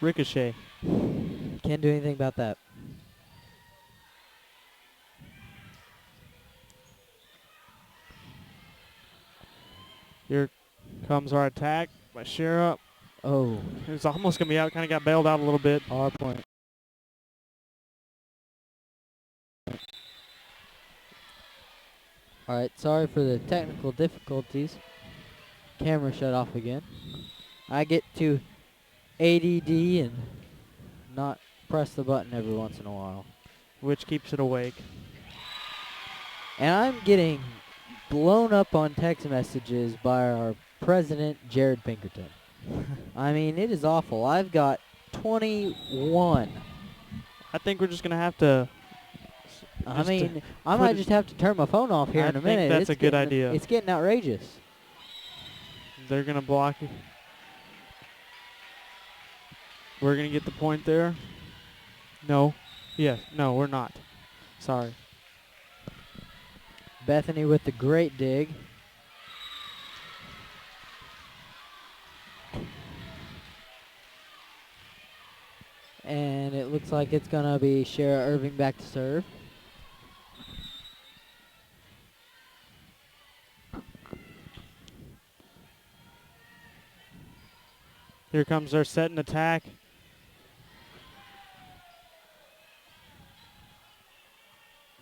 ricochet. Can't do anything about that. Here comes our attack by Shara. Oh. It's almost going to be out. Kind of got bailed out a little bit. Our point. All right, sorry for the technical difficulties. Camera shut off again. I get to ADD and not press the button every once in a while. Which keeps it awake. And I'm getting blown up on text messages by our president, Jared Pinkerton. I mean, it is awful. I've got 21. I think we're just going to have to... I might just have to turn my phone off here in a minute. I think that's a good idea. It's getting outrageous. They're going to block it. We're going to get the point there. No. Yes. No, we're not. Sorry. Bethany with the great dig. And it looks like it's going to be Shara Irving back to serve. Here comes our set and attack.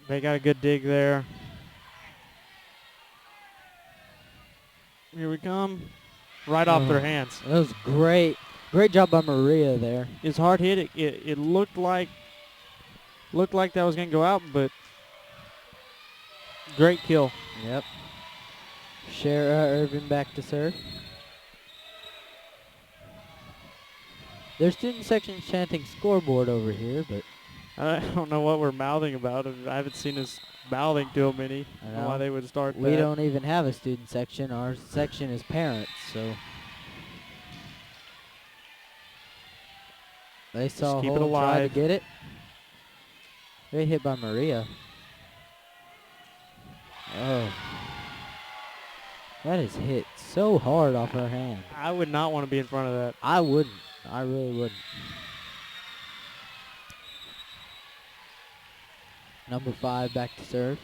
They got a good dig there. Here we come. Right off their hands. That was great. Great job by Maria there. It's hard hit. It looked like that was going to go out, but great kill. Yep. Shara Irving back to serve. Their student section's chanting scoreboard over here, but I don't know what we're mouthing about. I haven't seen us mouthing to them any. I don't know why they would start we that. don't even have a student section. Our section is parents, so they saw keep it Hole try to alive. get it. Great hit by Maria. Oh. That is hit so hard off her hand. I would not want to be in front of that. I wouldn't. I really wouldn't. Number 5 back to serve.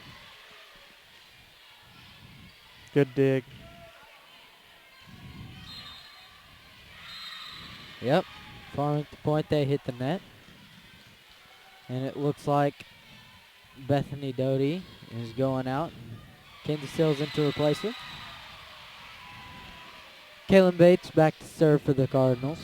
Good dig. Yep. Farmington point, they hit the net. And it looks like Bethany Doty is going out. Kenzie Sills in to replace her. Kaylin Bates back to serve for the Cardinals.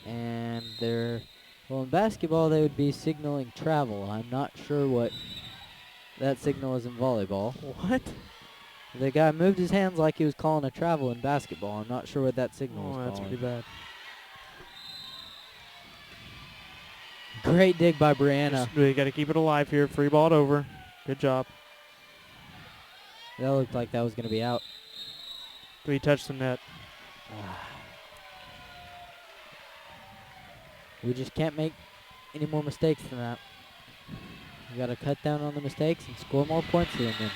And they're, well, in basketball they would be signaling travel. I'm not sure what that signal is in volleyball. What? The guy moved his hands like he was calling a travel in basketball. I'm not sure what that signal was That's calling. pretty bad. Great dig by Brianna. We got to keep it alive here. Free ball it over. Good job. That looked like that was going to be out. We touched the net. We just can't make any more mistakes than that. We got to cut down on the mistakes and score more points than them.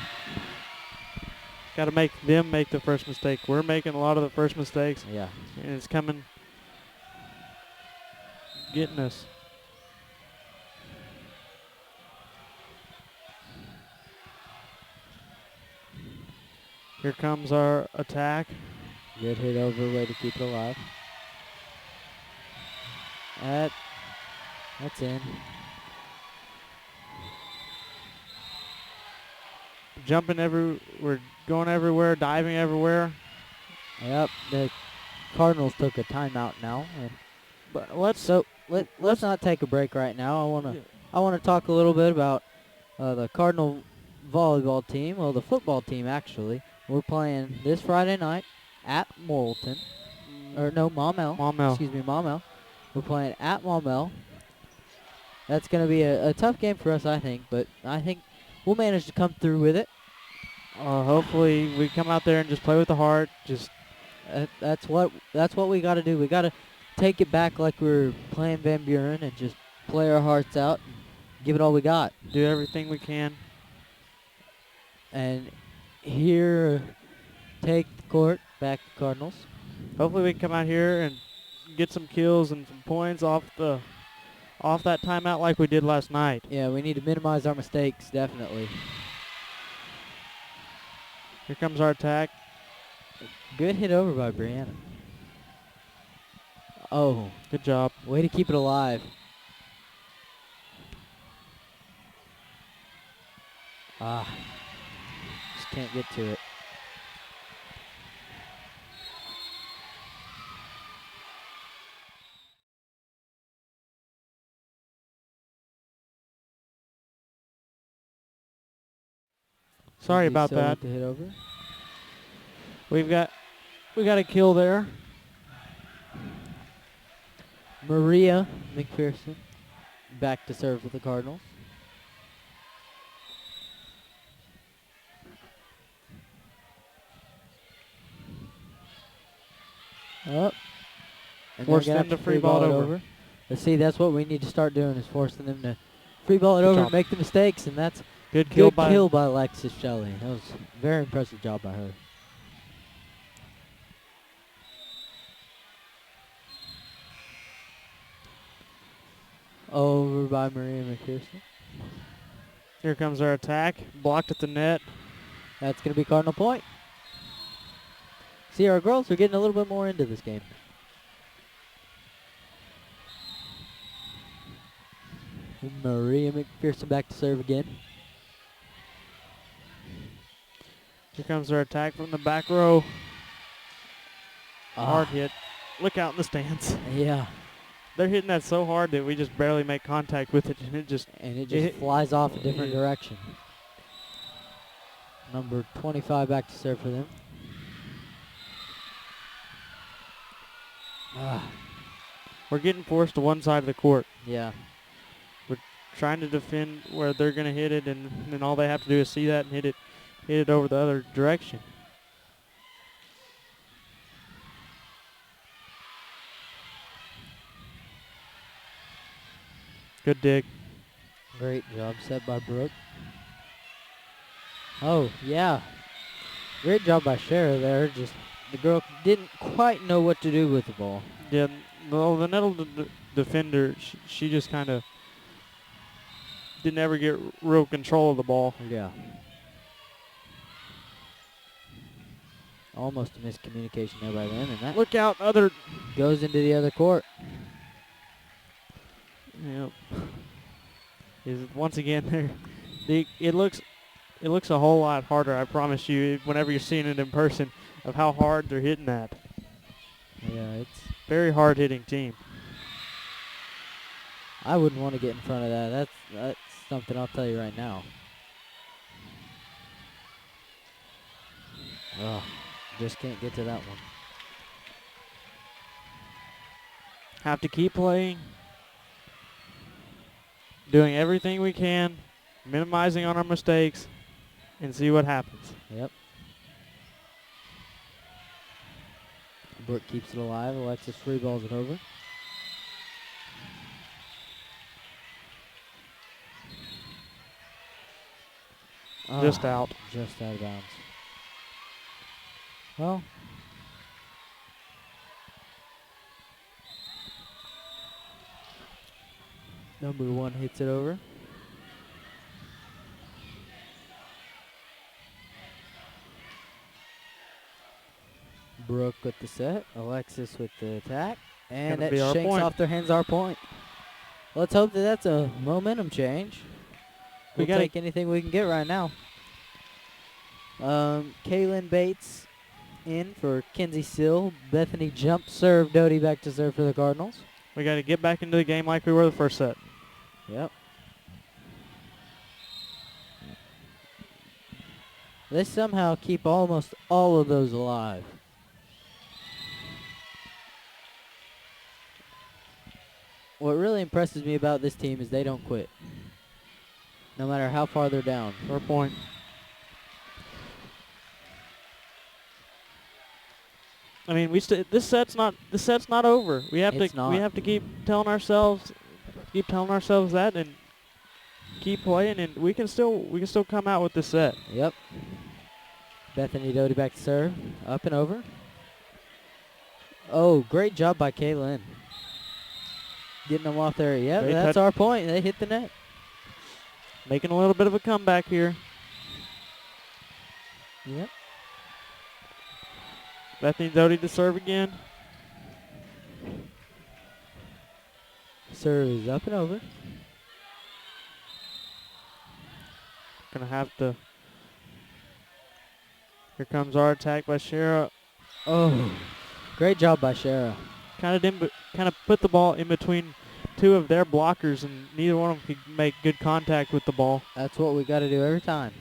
Got to make them make the first mistake. We're making a lot of the first mistakes. Yeah. And it's coming, getting us. Here comes our attack. Good hit over, way to keep it alive. That's in. Jumping we're going everywhere, diving everywhere. Yep, the Cardinals took a timeout now, but let's not take a break right now. I wanna talk a little bit about the Cardinal volleyball team. Well, the football team actually. We're playing this Friday night at Morrilton, or no, Maumelle. Maumelle. Excuse me, Maumelle. We're playing at Maumelle. That's going to be a tough game for us, I think, but I think we'll manage to come through with it. Hopefully we come out there and just play with the heart. Just that's what we got to do. We got to take it back like we're playing Van Buren and just play our hearts out and give it all we got. Do everything we can. And here, take the court back to Cardinals. Hopefully we can come out here and get some kills and some points off that timeout like we did last night. Yeah, we need to minimize our mistakes, definitely. Here comes our attack. Good hit over by Brianna. Oh, good job. Way to keep it alive. Just can't get to it. Sorry about that. To hit over. We got a kill there. Maria McPherson back to serve with the Cardinals. Up. And force them to free ball it over. Let's see, that's what we need to start doing, is forcing them to free ball it over and make the mistakes, and that's good kill by Alexis Shelley. That was a very impressive job by her. Over by Maria McPherson. Here comes our attack. Blocked at the net. That's going to be Cardinal point. See, our girls are getting a little bit more into this game. Maria McPherson back to serve again. Here comes our attack from the back row. Hard hit. Look out in the stands. Yeah. They're hitting that so hard that we just barely make contact with it, and it just flies off a different direction. Number 25 back to serve for them. We're getting forced to one side of the court. Yeah. We're trying to defend where they're going to hit it, and then all they have to do is see that and hit it over the other direction. Good dig. Great job set by Brooke. Oh, yeah. Great job by Shara there. Just the girl didn't quite know what to do with the ball. Yeah, well, the Nettleton defender, she just kind of didn't ever get real control of the ball. Yeah. Almost a miscommunication there by them, and that Look out, other goes into the other court. Yep. Once again, it looks a whole lot harder. I promise you. Whenever you're seeing it in person, of how hard they're hitting that. Yeah, it's very hard hitting team. I wouldn't want to get in front of that. That's something I'll tell you right now. Oh, just can't get to that one. Have to keep playing. Doing everything we can, minimizing on our mistakes, and see what happens. Yep. Brooke keeps it alive. Alexis free balls it over. Just out. Just out of bounds. Well, number 1 hits it over. Brooke with the set. Alexis with the attack. And that shanks off their hands our point. Let's hope that that's a momentum change. We'll take anything we can get right now. Kaylin Bates in for Kenzie Sill. Bethany jump serve. Doty back to serve for the Cardinals. We got to get back into the game like we were the first set. Yep. They somehow keep almost all of those alive. What really impresses me about this team is they don't quit. No matter how far they're down. Fair point. I mean, this set's not over. We have to keep telling ourselves that and keep playing, and we can still come out with this set. Yep. Bethany Doty back to serve, up and over. Oh, great job by Kaylin. Getting them off there. Yep, that's our point. They hit the net. Making a little bit of a comeback here. Yep. Bethany Doty to serve again. Serve is up and over. Gonna have to. Here comes our attack by Shara. Oh, great job by Shara. Kind of put the ball in between two of their blockers, and neither one of them could make good contact with the ball. That's what we got to do every time.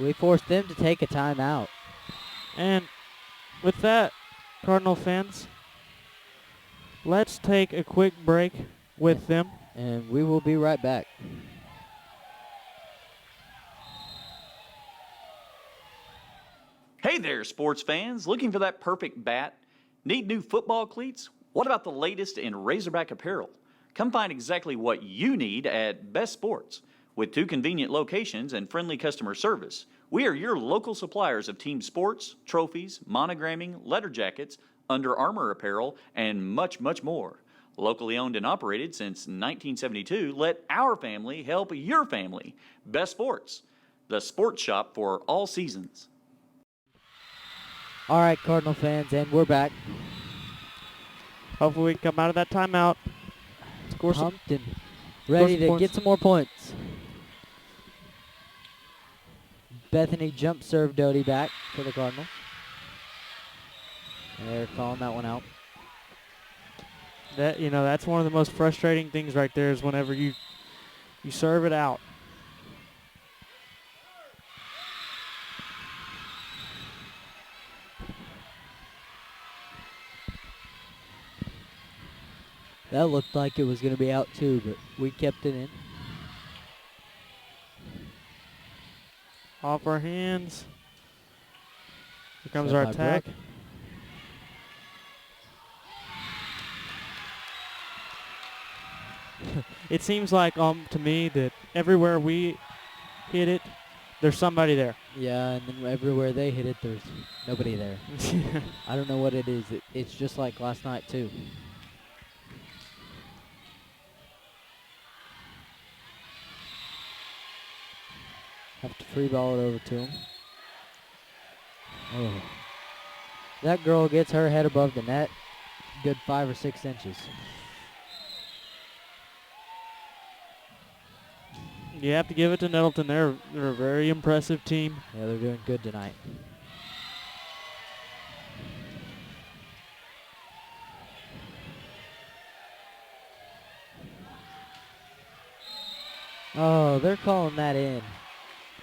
We forced them to take a timeout. And with that, Cardinal fans, let's take a quick break with them. And we will be right back. Hey there, sports fans. Looking for that perfect bat? Need new football cleats? What about the latest in Razorback apparel? Come find exactly what you need at Best Sports. With 2 convenient locations and friendly customer service, we are your local suppliers of team sports, trophies, monogramming, letter jackets, Under Armour apparel, and much, much more. Locally owned and operated since 1972, let our family help your family. Best Sports, the sports shop for all seasons. All right, Cardinal fans, and we're back. Hopefully we can come out of that timeout. Score pumped and ready to get some more points. Bethany jump serve Doty back for the Cardinals. They're calling that one out. That's one of the most frustrating things right there is whenever you serve it out. That looked like it was going to be out too, but we kept it in. Off our hands. Here comes Set our by attack. Brooke. It seems like to me that everywhere we hit it, there's somebody there. Yeah, and then everywhere they hit it, there's nobody there. I don't know what it is. It's just like last night too. Have to free ball it over to him. Oh. That girl gets her head above the net. Good 5 or 6 inches. You have to give it to Nettleton. They're a very impressive team. Yeah, they're doing good tonight. Oh, they're calling that in.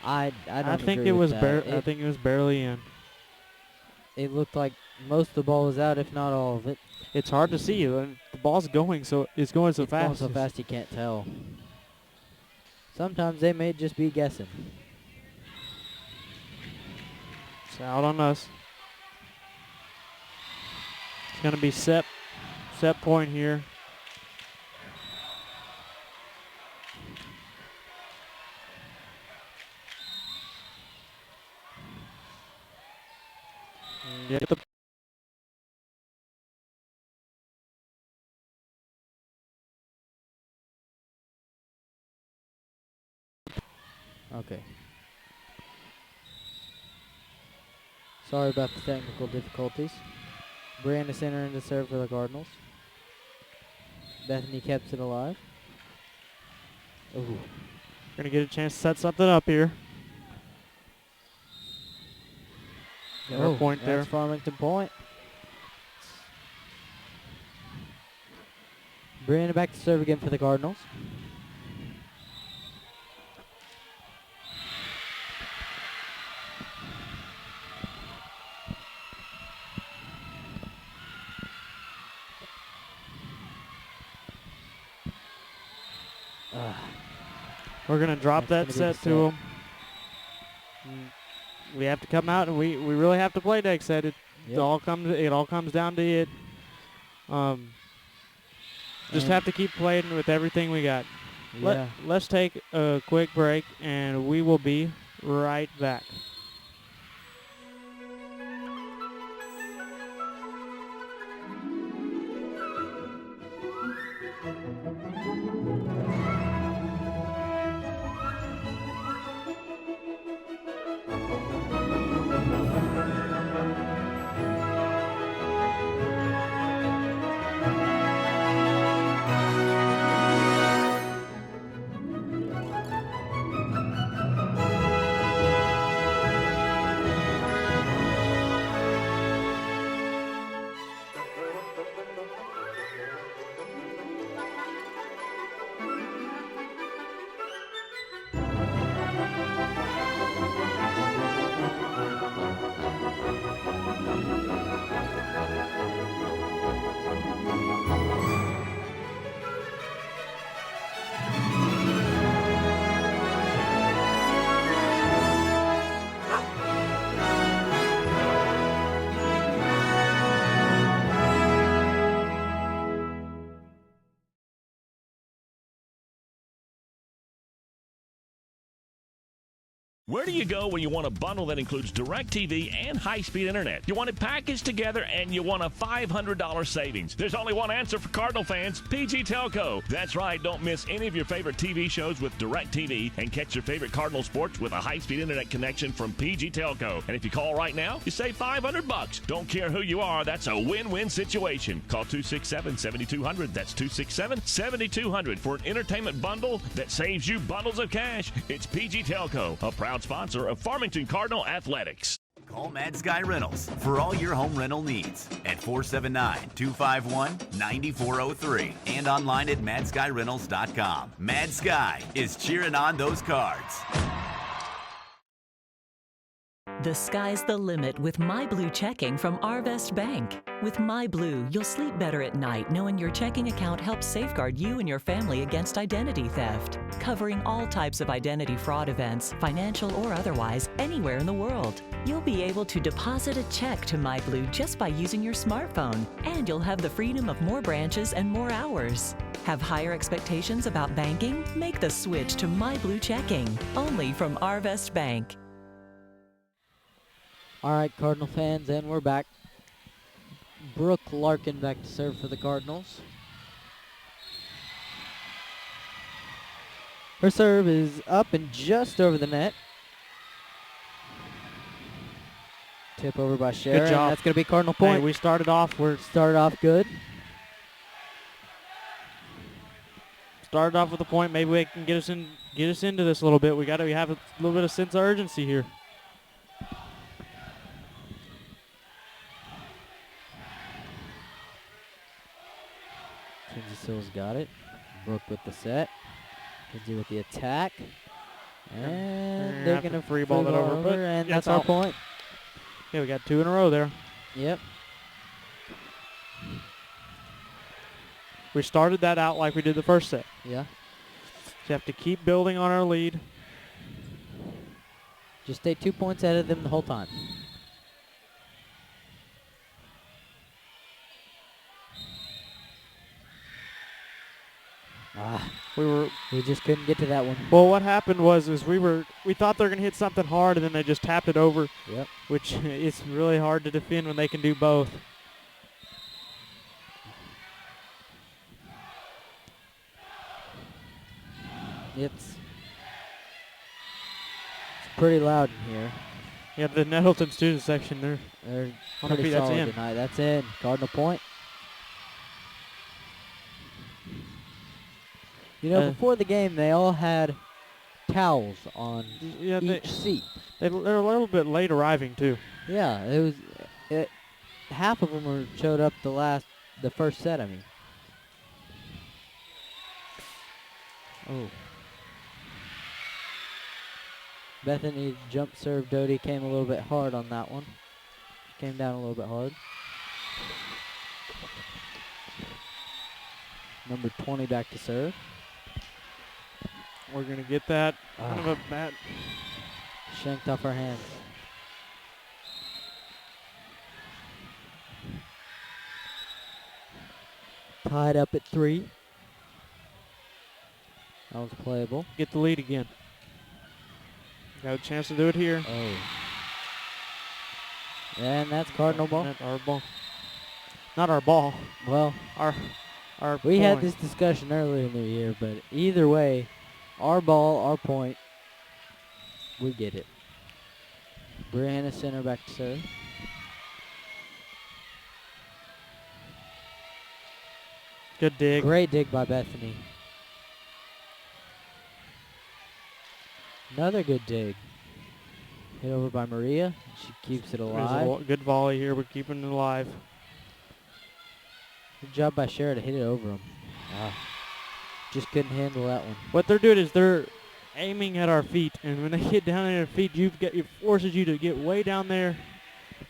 I think it was I think it was barely in. It looked like most of the ball was out, if not all of it. It's hard to see. The ball's going, so it's going so fast. It's going so fast you can't tell. Sometimes they may just be guessing. It's out on us. It's going to be set point here. Get the Okay. Sorry about the technical difficulties. Brianna center into serve for the Cardinals. Bethany kept it alive. Ooh. Gonna get a chance to set something up here. Got our point there. That's Farmington point. Brianna back to serve again for the Cardinals. We're going to drop that set to them. We have to come out, and we really have to play next set. It all comes down to it. Just have to keep playing with everything we got. Yeah. Let's take a quick break, and we will be right back. Where do you go when you want a bundle that includes DirecTV and high-speed internet? You want it packaged together and you want a $500 savings. There's only one answer for Cardinal fans, PG Telco. That's right, don't miss any of your favorite TV shows with DirecTV and catch your favorite Cardinal sports with a high-speed internet connection from PG Telco. And if you call right now, you save $500. Don't care who you are, that's a win-win situation. Call 267-7200. That's 267-7200 for an entertainment bundle that saves you bundles of cash. It's PG Telco, a proud sponsor of Farmington Cardinal Athletics. Call Mad Sky Rentals for all your home rental needs at 479-251-9403 and online at madskyrentals.com. Mad Sky is cheering on those cards. The sky's the limit with My Blue checking from Arvest Bank. With My Blue, you'll sleep better at night knowing your checking account helps safeguard you and your family against identity theft, covering all types of identity fraud events, financial or otherwise, anywhere in the world. You'll be able to deposit a check to My Blue just by using your smartphone, and you'll have the freedom of more branches and more hours. Have higher expectations about banking? Make the switch to My Blue checking, only from Arvest Bank. All right, Cardinal fans, and we're back. Brooke Larkin back to serve for the Cardinals. Her serve is up and just over the net. Tip over by Cher. Good job. That's going to be Cardinal point. Hey, we started off. Started off good. Started off with a point. Maybe we can get us into this a little bit. We have a little bit of sense of urgency here. Kinsey Sills got it. Brooke with the set. Kinsey with the attack. And they're going to free ball that over. And that's our point. Yeah, we got 2 in a row there. Yep. We started that out like we did the first set. Yeah. So you have to keep building on our lead. Just stay 2 points ahead of them the whole time. We just couldn't get to that one. Well, what happened was we thought they were going to hit something hard, and then they just tapped it over. Yep. Which it's really hard to defend when they can do both. It's pretty loud in here. Yeah, the Nettleton student section, they're pretty solid tonight. That's in. Cardinal point. You know, before the game, they all had towels on each seat. They're a little bit late arriving, too. Yeah, it was. Half of them showed up the first set, I mean. Oh. Bethany jump serve. Doty came a little bit hard on that one. Came down a little bit hard. Number 20 back to serve. We're going to get that kind of a bat. Shanked off our hands. Tied up at 3. That was playable. Get the lead again. Got a chance to do it here. Oh. And that's Cardinal ball. Not our ball. Not our ball. Well, we had this discussion earlier in the year, but either way, our ball, our point, we get it. Brianna center back to serve. Good dig. Great dig by Bethany. Another good dig. Hit over by Maria. She keeps it alive. There's a good volley here. We're keeping it alive. Good job by Shara to hit it over him. Just couldn't handle that one. What they're doing is they're aiming at our feet, and when they get down at their feet, it forces you to get way down there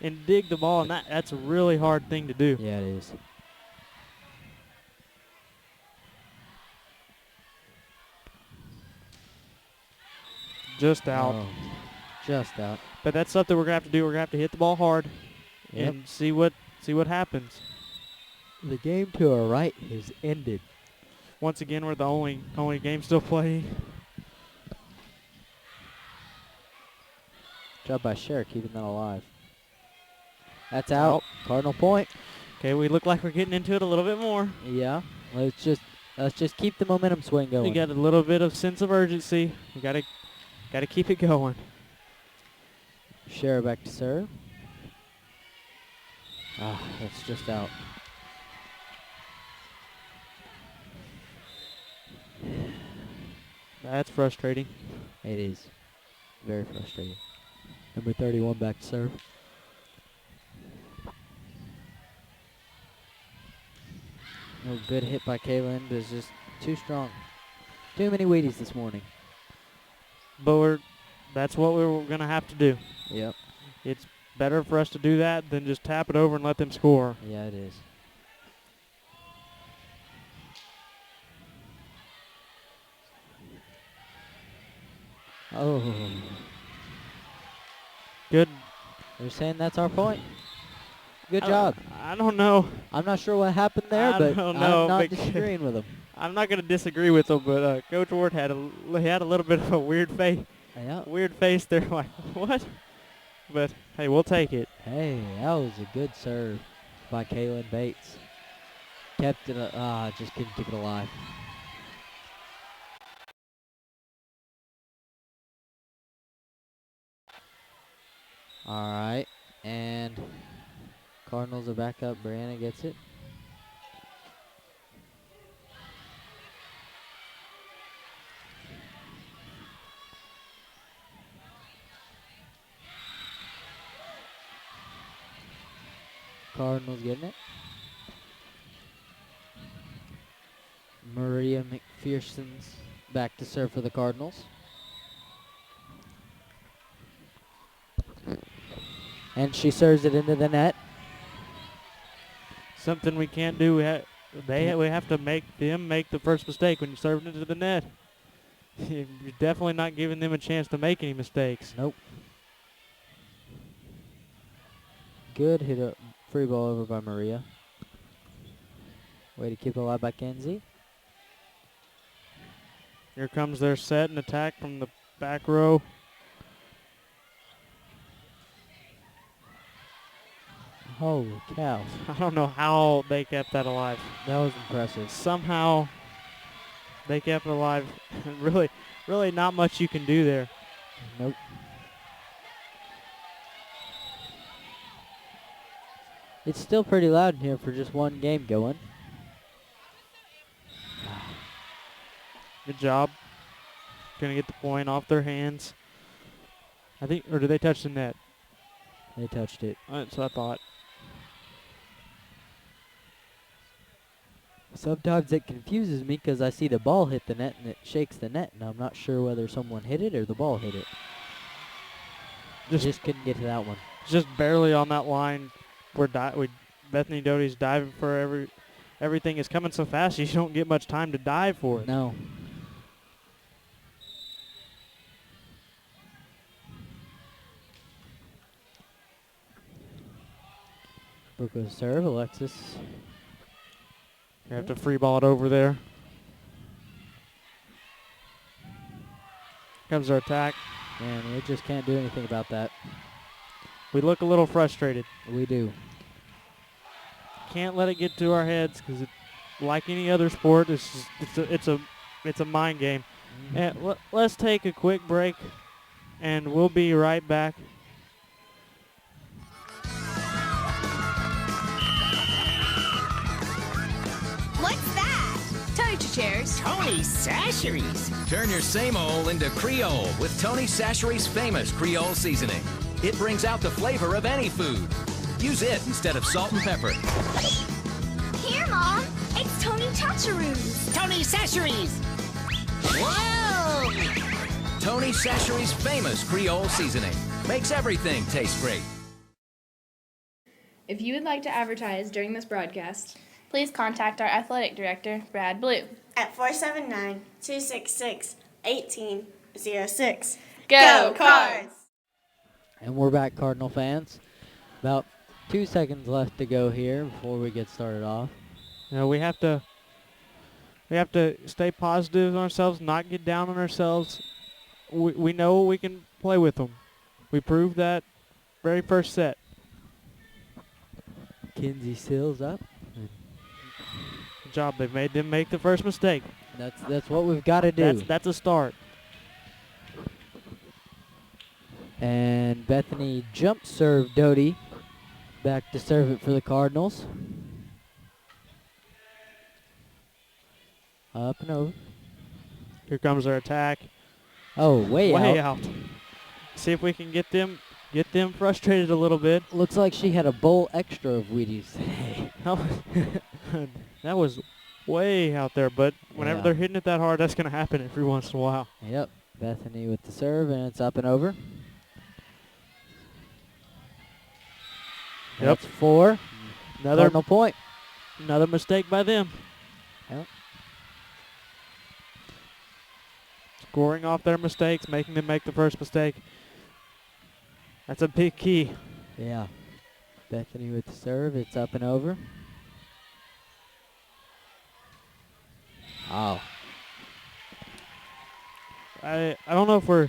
and dig the ball, and that's a really hard thing to do. Yeah, it is. Just out. Oh, just out. But that's something we're gonna have to do. We're gonna have to hit the ball hard and see what happens. The game to our right is ended. Once again, we're the only game still playing. Job by Cher keeping that alive. That's out. Cardinal point. Okay, we look like we're getting into it a little bit more. Yeah. Let's just keep the momentum swing going. We got a little bit of sense of urgency. We gotta keep it going. Cher back to serve. That's just out. That's frustrating. It is. Very frustrating. Number 31 back to serve. No good hit by Kaylin, but it's just too strong. Too many Wheaties this morning. But that's what we're going to have to do. Yep. it's better for us to do that than just tap it over and let them score. Yeah, it is. Oh. Good. They're saying that's our point. Good job. I don't know. I'm not sure what happened there, I but don't I'm know, not because disagreeing with him. I'm not going to disagree with him, but Coach Ward had a little bit of a weird face. Yeah. Weird face there, like, what? But, hey, we'll take it. Hey, that was a good serve by Kaylin Bates. Kept it, just couldn't keep it alive. All right, and Cardinals are back up. Brianna gets it. Cardinals getting it. Maria McPherson's back to serve for the Cardinals. And she serves it into the net. Something we can't do. We have to make them make the first mistake when you serve it into the net. You're definitely not giving them a chance to make any mistakes. Nope. Good hit, a free ball over by Maria. Way to keep it alive by Kenzie. Here comes their set and attack from the back row. Holy cow. I don't know how they kept that alive. That was impressive. Somehow they kept it alive. really not much you can do there. Nope. It's still pretty loud in here for just one game going. Good job. Gonna get the point off their hands. I think, or did they touch the net? They touched it. That's what I thought. Sometimes it confuses me because I see the ball hit the net and it shakes the net, and I'm not sure whether someone hit it or the ball hit it. Just couldn't get to that one. Just barely on that line. Bethany Doty's diving for everything is coming so fast you don't get much time to dive for it. No. Brooke serve, Alexis. You have to free ball it over there. Comes our attack. And we just can't do anything about that. We look a little frustrated. We do. Can't let it get to our heads because, like any other sport, it's a mind game. Mm-hmm. And let's take a quick break, and we'll be right back. What's that? Tony Chairs. Tony Sacheries. Turn your same old into Creole with Tony Sacheries' famous Creole seasoning. It brings out the flavor of any food. Use it instead of salt and pepper. Here, Mom. It's Tony Chacharoos. Tony Sacheries. Whoa! Tony Sacheries' famous Creole seasoning makes everything taste great. If you would like to advertise during this broadcast, please contact our athletic director, Brad Blue. At 479-266-1806. Go Cards! And we're back, Cardinal fans. About 2 seconds left to go here before we get started off. You know, we have to stay positive on ourselves, not get down on ourselves. We know we can play with them. We proved that very first set. Kinsey Sills up. Good job. They've made them make the first mistake. That's what we've got to do. That's a start. And Bethany jump serve Doty. Back to serve it for the Cardinals. Up and over. Here comes our attack. Oh, way out. See if we can get them frustrated a little bit. Looks like she had a bowl extra of Wheaties today. That was way out there, but whenever they're hitting it that hard, that's going to happen every once in a while. Yep. Bethany with the serve, and it's up and over. That's 4. Another Cardinal point. Another mistake by them. Yep. Scoring off their mistakes, making them make the first mistake. That's a big key. Yeah. Bethany with the serve. It's up and over. Oh. I don't know if we're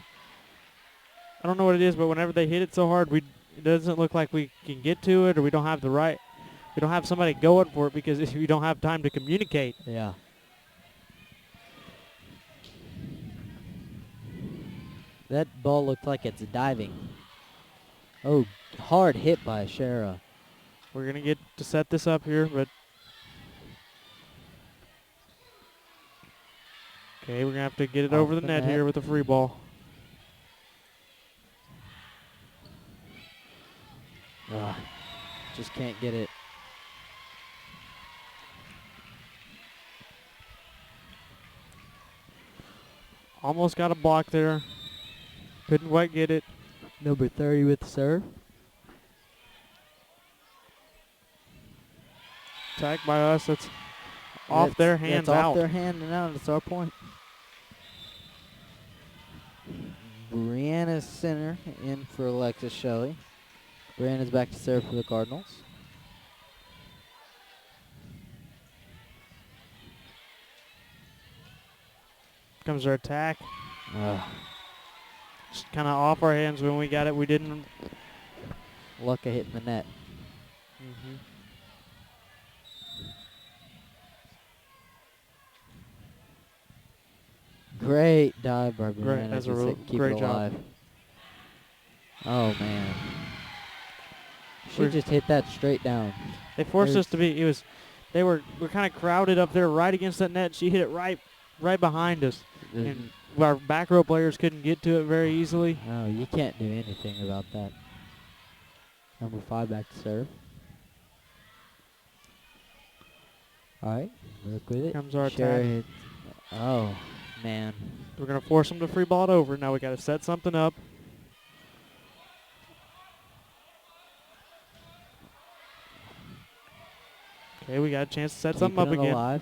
I don't know what it is, but whenever they hit it so hard, it doesn't look like we can get to it, or we don't have somebody going for it because we don't have time to communicate. Yeah. That ball looked like it's diving. Oh, hard hit by Shara. We're going to get to set this up here, but okay, we're going to have to get it over the net here with a free ball. Just can't get it. Almost got a block there. Couldn't quite get it. Number 30 with the serve. Attack by us. That's off their hands out. Off their hand and out. It's our point. Brianna's center in for Alexis Shelley. Brianna's back to serve for the Cardinals. Comes our attack. Just kind of off our hands when we got it. We didn't. Luck of hitting the net. Great dive by Brianna. That's keep great it alive. job. Oh, man. She just hit that straight down. They forced us to be. We're kind of crowded up there right against that net. She hit it right behind us. And our back row players couldn't get to it very easily. No, you can't do anything about that. Number 5 back to serve. All right, work with it. Comes our attack. Oh, man. We're going to force them to free ball it over. Now we got to set something up. Okay, we got a chance to set something up again. Alive.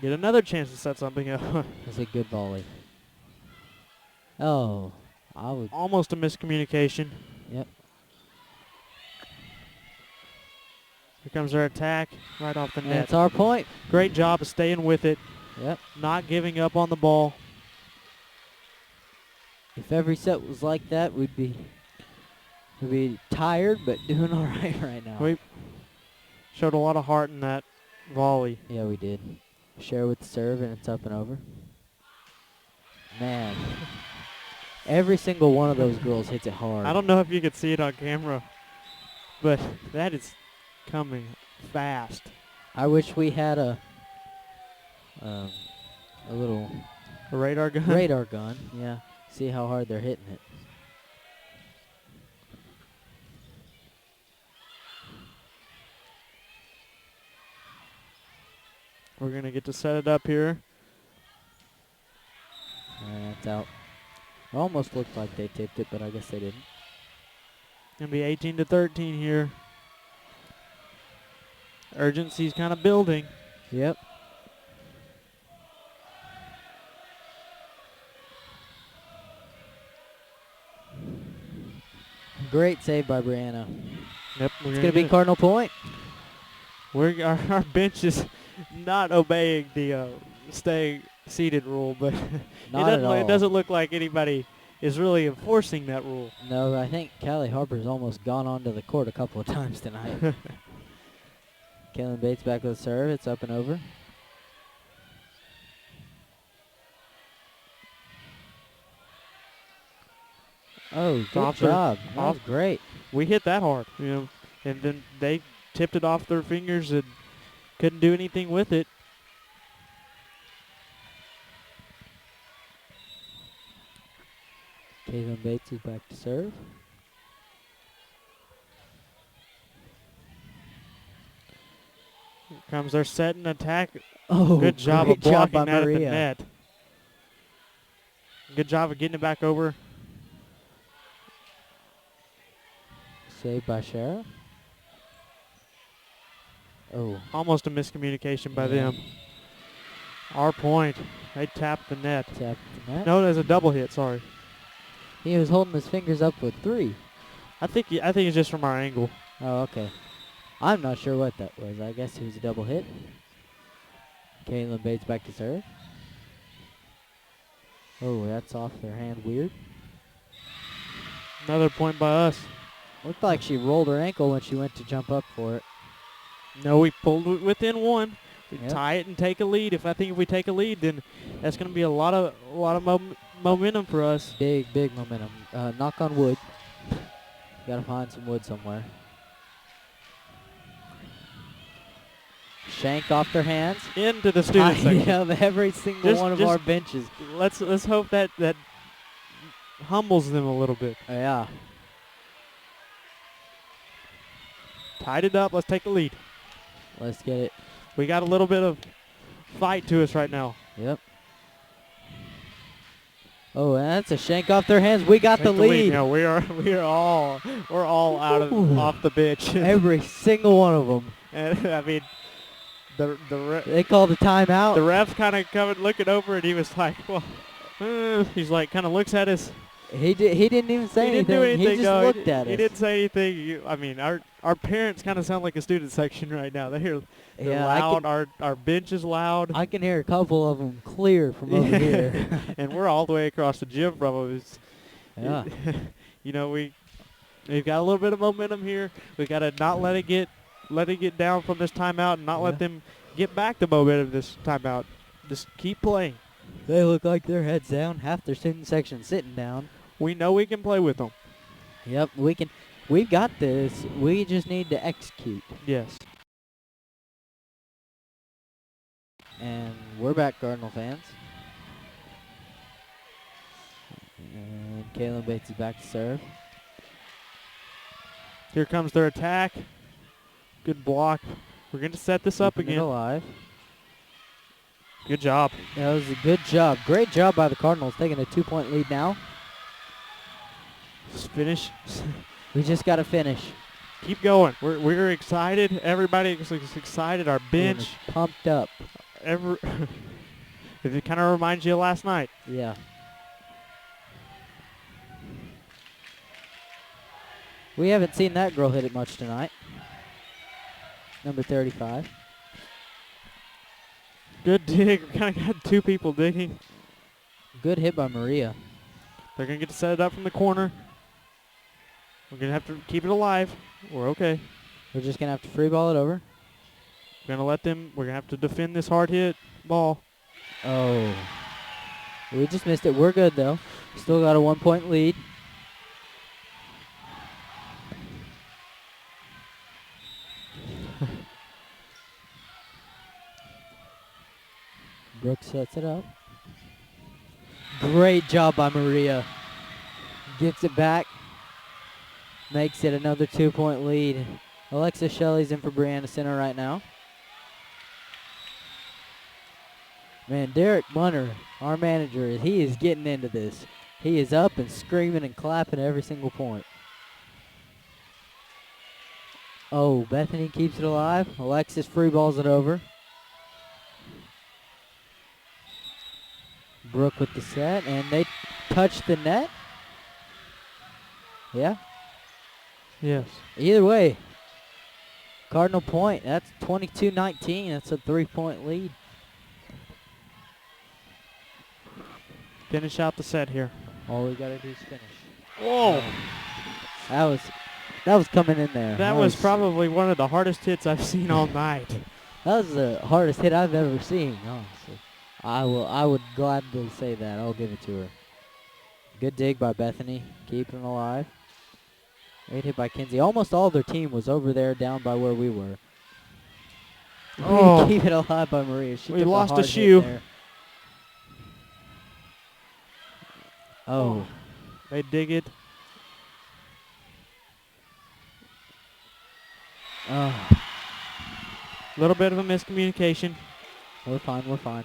Get another chance to set something up. That's a good volley. Oh, almost a miscommunication. Yep. Here comes our attack right off the net. That's our point. Great job of staying with it. Yep. Not giving up on the ball. If every set was like that, we'd be tired, but doing all right now. We showed a lot of heart in that volley. Yeah, we did. Share with the serve, and it's up and over. Man. Every single one of those girls hits it hard. I don't know if you could see it on camera, but that is coming fast. I wish we had a little radar gun. Radar gun, yeah. See how hard they're hitting it. We're gonna get to set it up here. That's out. It almost looked like they tipped it, but I guess they didn't. Gonna be 18-13 here. Urgency's kind of building. Yep. Great save by Brianna. Yep. It's gonna be Cardinal point. Our bench is not obeying the stay seated rule, but it doesn't look like anybody is really enforcing that rule. No, I think Callie Harper's almost gone onto the court a couple of times tonight. Kaylin Bates back with a serve. It's up and over. Oh, good job. That was great. We hit that hard, and then they tipped it off their fingers and couldn't do anything with it. Kaylin Bates is back to serve. Here comes our set and attack. Oh, good job of blocking by that Maria. at the net. Good job of getting it back over. Saved by Shara. Oh. Almost a miscommunication by them. Our point. They tapped the net. Tapped the net. No, there's a double hit. Sorry. He was holding his fingers up with 3. I think it's just from our angle. Oh, okay. I'm not sure what that was. I guess it was a double hit. Caitlin Bates back to serve. Oh, that's off their hand weird. Another point by us. Looked like she rolled her ankle when she went to jump up for it. No, we pulled it within 1. We Yep. tie it and take a lead. If we take a lead, then that's going to be a lot of momentum for us. Big momentum. Knock on wood. Gotta find some wood somewhere. Shank off their hands. Into the student section. Of every single one of our benches. Let's hope that humbles them a little bit. Yeah. Tied it up. Let's take the lead. Let's get it. We got a little bit of fight to us right now. Yep. Oh, and that's a shank off their hands. We got the lead. Yeah, we're all out of off the bench. Every single one of them. And I mean, they called the timeout. The ref kind of coming looking over, and he was like, "Well," he's like, kind of looks at us. He didn't even say anything. Didn't do anything. He just looked at us. He didn't say anything. I mean, our parents kind of sound like a student section right now. They're loud. Our bench is loud. I can hear a couple of them clear from over here. And we're all the way across the gym from them. Yeah. You know, we've got a little bit of momentum here. We got to not let it get down from this timeout and not let them get back the momentum this timeout. Just keep playing. They look like their heads down. Half their student section sitting down. We know we can play with them. Yep, we can. We've got this. We just need to execute. Yes. And we're back, Cardinal fans. And Kaylin Bates is back to serve. Here comes their attack. Good block. We're going to set this up Keeping again. it alive. Good job. That was a good job. Great job by the Cardinals, taking a 2-point lead now. Just finish. We just got to finish. Keep going. We're excited. Everybody is excited. Our bench pumped up. If it kind of reminds you of last night. Yeah. We haven't seen that girl hit it much tonight. Number 35. Good dig. We kind of got 2 people digging. Good hit by Maria. They're going to get to set it up from the corner. We're going to have to keep it alive. We're okay. We're just going to have to free ball it over. We're going to have to defend this hard hit ball. Oh. We just missed it. We're good, though. Still got a 1-point lead. Brooks sets it up. Great job by Maria. Gets it back. Makes it another 2-point lead. Alexa Shelley's in for Brianna Center right now. Man, Derek Bunner, our manager, he is getting into this. He is up and screaming and clapping every single point. Oh, Bethany keeps it alive. Alexis free balls it over. Brooke with the set, and they touch the net. Yeah? Yes. Either way, Cardinal point. That's 22-19. That's a 3-point lead. Finish out the set here. All we got to do is finish. Whoa. That was coming in there. That was probably one of the hardest hits I've seen all night. That was the hardest hit I've ever seen, honestly. I would gladly say that. I'll give it to her. Good dig by Bethany, keeping it alive. Great hit by Kinsey. Almost all their team was over there down by where we were. Oh. Keep it alive by Maria. We lost a shoe. Oh. They dig it. A little bit of a miscommunication. We're fine, we're fine.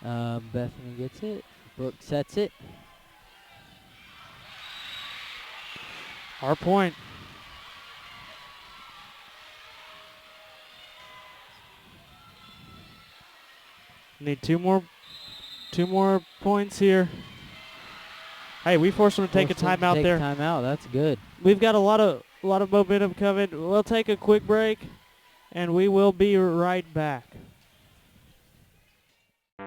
Bethany gets it. Brooke sets it. Our point. Need two more points here. Hey, we forced them to take a timeout there. Timeout. That's good. We've got a lot of momentum coming. We'll take a quick break, and we will be right back.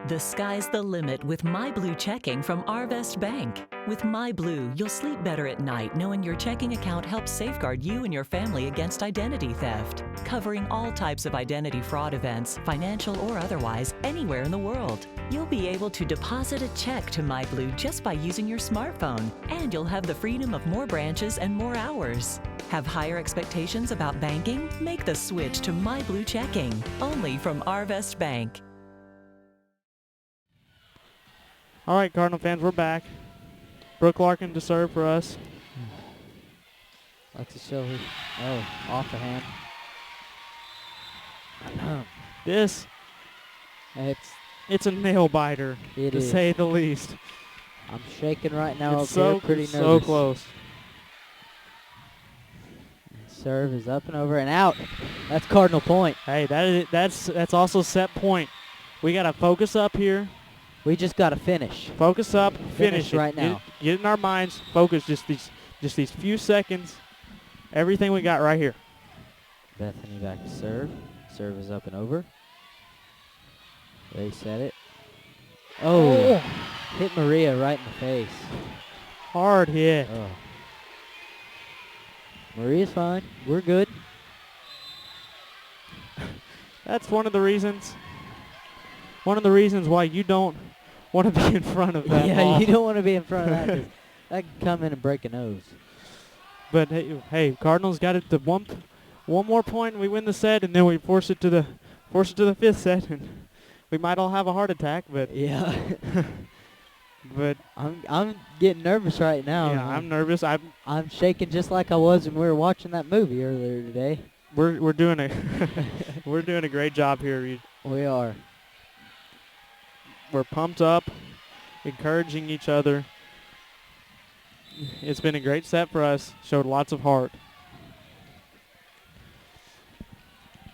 The sky's the limit with My Blue checking from Arvest Bank. With My Blue, you'll sleep better at night knowing your checking account helps safeguard you and your family against identity theft, covering all types of identity fraud events, financial or otherwise, anywhere in the world. You'll be able to deposit a check to My Blue just by using your smartphone, and you'll have the freedom of more branches and more hours. Have higher expectations about banking? Make the switch to My Blue checking, only from Arvest Bank. All right, Cardinal fans, we're back. Brooke Larkin to serve for us. Let's show her. Oh, off the hand. It's a nail biter, to say the least. I'm shaking right now. It's up here, pretty nervous. So close. Serve is up and over and out. That's Cardinal point. Hey, that's also set point. We got to focus up here. We just got to finish. Focus up, finish right now. Get in our minds, focus just these few seconds. Everything we got right here. Bethany back to serve. Serve is up and over. They set it. Oh. Hit Maria right in the face. Hard hit. Oh. Maria's fine. We're good. That's one of the reasons why you don't want to be in front of that ball. Yeah, you don't want to be in front of that 'cause that can come in and break a nose. But hey, Cardinals got it to one more point, and we win the set, and then we force it to the fifth set, and we might all have a heart attack. But yeah, but I'm getting nervous right now. Yeah, I'm nervous. I'm shaking just like I was when we were watching that movie earlier today. We're doing a great job here, Reed. We are. We're pumped up, encouraging each other. It's been a great set for us. Showed lots of heart.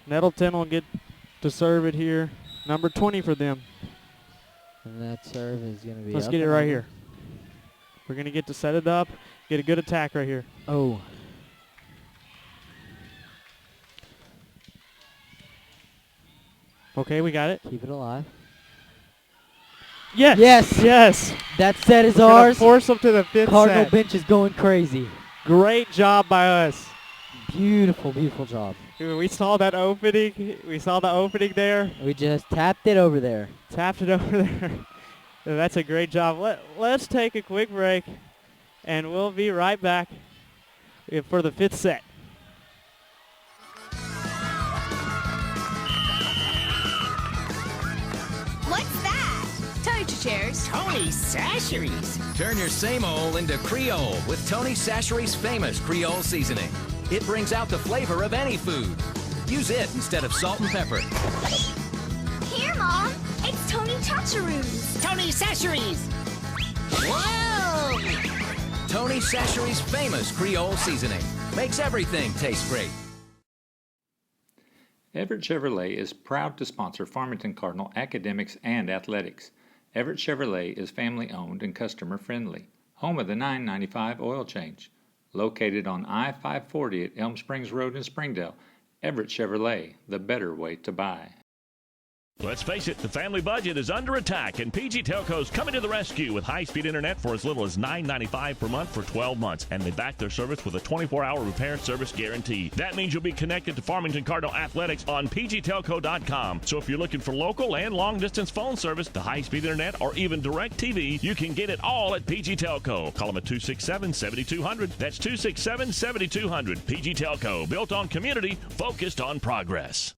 Nettleton will get to serve it here. Number 20 for them. And that serve is going to be Let's up get it and right over. here. We're going to get to set it up, get a good attack right here. Oh. Okay, we got it. Keep it alive. Yes. Yes. Yes. That set is We're gonna ours. Force them to the fifth Cardinal set. bench is going crazy. Great job by us. Beautiful, beautiful job. We saw that opening. We saw the opening there. We just tapped it over there. Tapped it over there. That's a great job. Let's take a quick break, and we'll be right back for the fifth set. What's that? Tony Chairs. Tony Sacheries. Turn your same old into Creole with Tony Sacheries' famous Creole seasoning. It brings out the flavor of any food. Use it instead of salt and pepper. Here, Mom. It's Tony Chacharoos. Tony Sacheries. Whoa! Tony Sacheries' famous Creole seasoning makes everything taste great. Everett Chevrolet is proud to sponsor Farmington Cardinal academics and athletics. Everett Chevrolet is family-owned and customer-friendly, home of the $9.95 oil change. Located on I-540 at Elm Springs Road in Springdale, Everett Chevrolet, the better way to buy. Let's face it, the family budget is under attack, and PG Telco's coming to the rescue with high-speed internet for as little as $9.95 per month for 12 months, and they back their service with a 24-hour repair service guarantee. That means you'll be connected to Farmington Cardinal Athletics on pgtelco.com. So if you're looking for local and long-distance phone service, the high-speed internet, or even direct TV, you can get it all at PG Telco. Call them at 267-7200. That's 267-7200. PG Telco, built on community, focused on progress.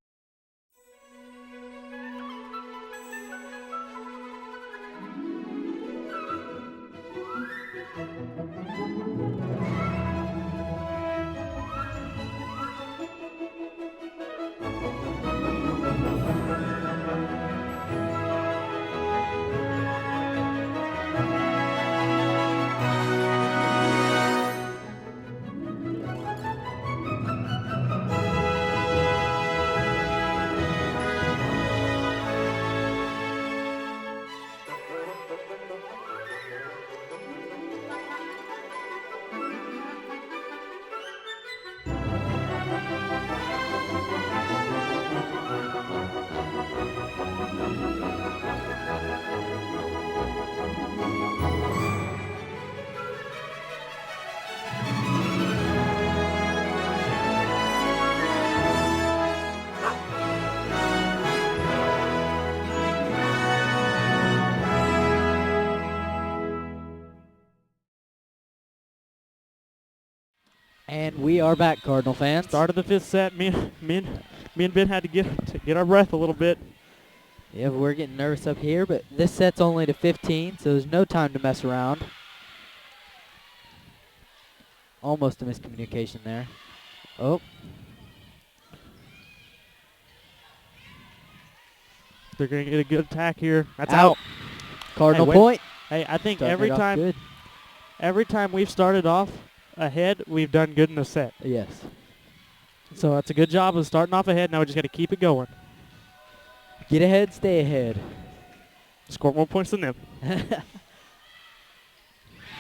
And we are back, Cardinal fans. Start of the fifth set. Me and Ben had to get our breath a little bit. Yeah, we're getting nervous up here, but this set's only to 15, so there's no time to mess around. Almost a miscommunication there. Oh. They're going to get a good attack here. That's out. Cardinal Hey, point. Hey, I think Starting it off every time we've started off ahead, we've done good in the set. Yes. So that's a good job of starting off ahead. Now we just got to keep it going. Get ahead, stay ahead. Score more points than them.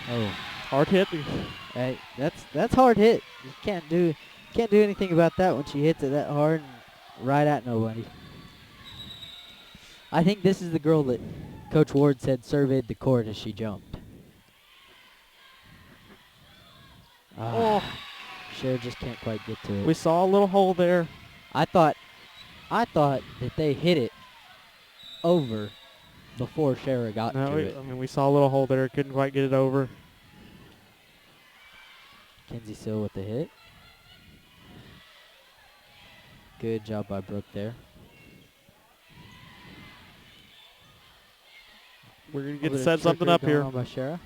Oh. Hard hit. Hey, that's hard hit. You can't do anything about that when she hits it that hard and right at nobody. I think this is the girl that Coach Ward said surveyed the court as she jumped. Cher just can't quite get to it. We saw a little hole there. I thought that they hit it over before Shara got to it. I mean, we saw a little hole there. Couldn't quite get it over. Kenzie Sill with the hit. Good job by Brooke there. We're going to get to set something up here. By Shara.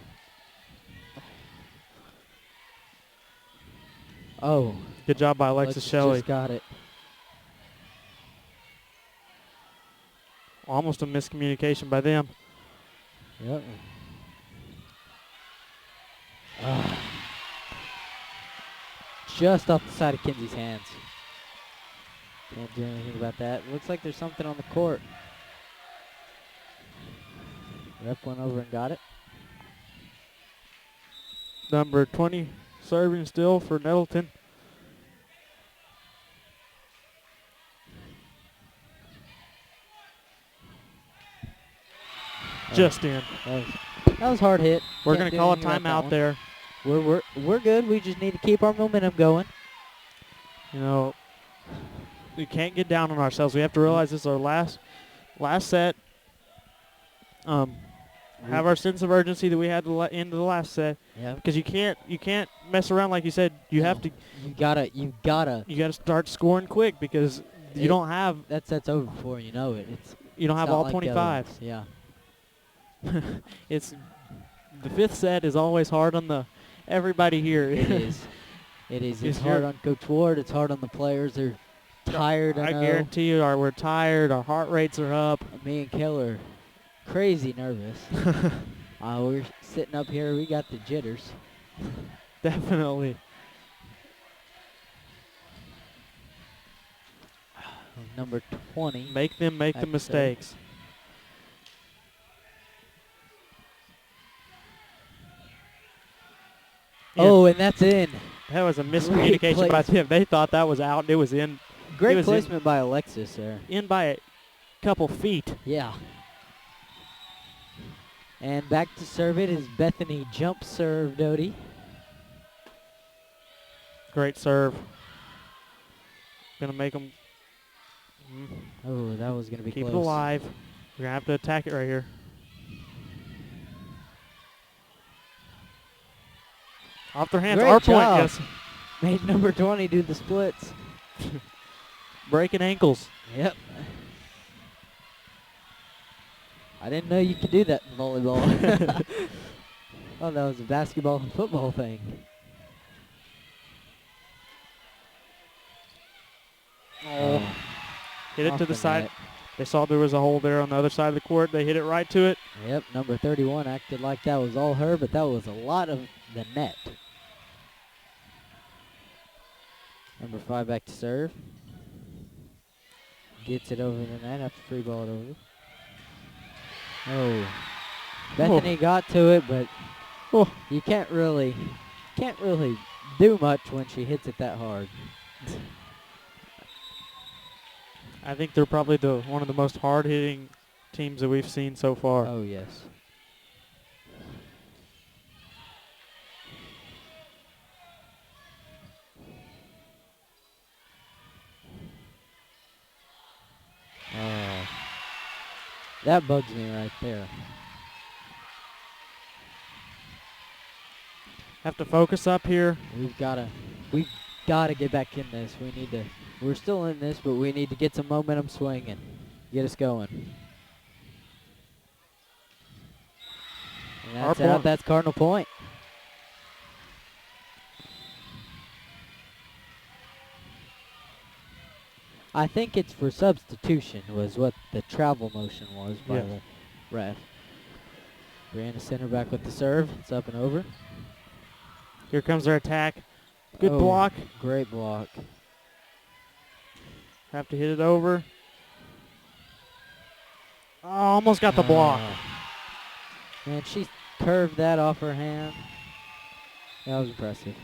Oh. Good job by Alexis Shelley. Just got it. Almost a miscommunication by them. Yep. Just off the side of Kenzie's hands. Can't do anything about that. Looks like there's something on the court. Ref went over and got it. Number 20 serving still for Nettleton. Just in. That was hard hit. We're going to call a timeout there. We're good. We just need to keep our momentum going. You know, we can't get down on ourselves. We have to realize this is our last set. Have our sense of urgency that we had into the last set. Yeah. Because you can't mess around like you said. You have to. You gotta start scoring quick because you don't have. That set's over before you know it. You don't have all 25. Yeah. It's the fifth set is always hard on everybody here. It is. It is. It's hard on Coach Ward. It's hard on the players. They're tired. I guarantee you, we're tired. Our heart rates are up. Me and Keller, crazy nervous. We're sitting up here. We got the jitters. Definitely. Number 20. Make them make the mistakes. Oh, and that's in. That was a miscommunication by them. They thought that was out. It was in. Great placement by Alexis there. In by a couple feet. Yeah. And back to serve it is Bethany jump serve Doty. Great serve. Going to make them. Oh, that was going to be keep close. It alive. We're going to have to attack it right here. Off their hands. Great Our job. point, yes. Made number 20 do the splits. Breaking ankles. Yep. I didn't know you could do that in volleyball. Oh, that was a basketball and football thing. Oh. Hit it to the side. They saw there was a hole there on the other side of the court. They hit it right to it. Yep, number 31 acted like that was all her, but that was a lot of the net. Number 5 back to serve. Gets it over the net after free ball it over. Oh. Bethany got to it, but you can't really do much when she hits it that hard. I think they're probably one of the most hard-hitting teams that we've seen so far. Oh, yes. Oh, that bugs me right there. Have to focus up here. We've gotta get back in this. We're still in this, but we need to get some momentum swinging. Get us going. And that's out. That's Cardinal point. I think it's for substitution was what the travel motion was by the ref. Brianna center back with the serve. It's up and over. Here comes our attack. Good block. Great block. Have to hit it over. Oh, almost got the block. Man, she curved that off her hand. That was impressive.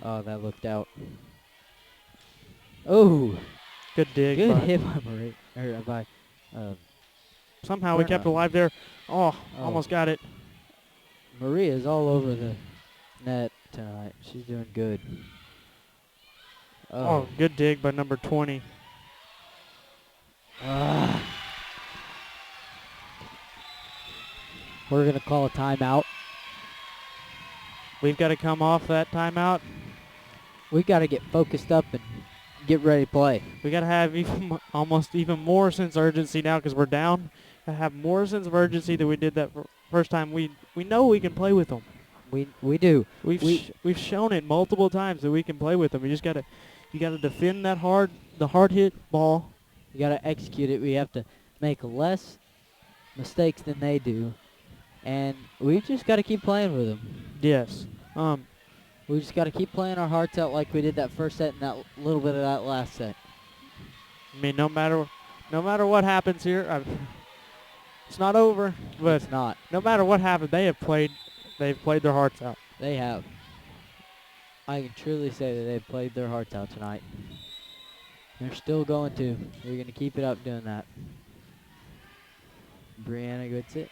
Oh, that looked out. Oh. Good dig. Good hit by Marie. Or by, somehow we kept it alive there. Oh, almost got it. Maria's all over the net tonight. She's doing good. Oh, good dig by number 20. We're going to call a timeout. We've got to come off that timeout. We've got to get focused up and get ready to play. We got to have almost even more sense of urgency now because we're down. Got to have more sense of urgency than we did that first time. We know we can play with them. We do. We've shown it multiple times that we can play with them. We just got to defend the hard hit ball. You got to execute it. We have to make less mistakes than they do, and we just got to keep playing with them. Yes. We just got to keep playing our hearts out like we did that first set and that little bit of that last set. I mean, no matter what happens here, it's not over. But it's not. No matter what happens, they've played their hearts out. They have. I can truly say that they've played their hearts out tonight. They're still going to. They're going to keep it up doing that. Brianna gets it.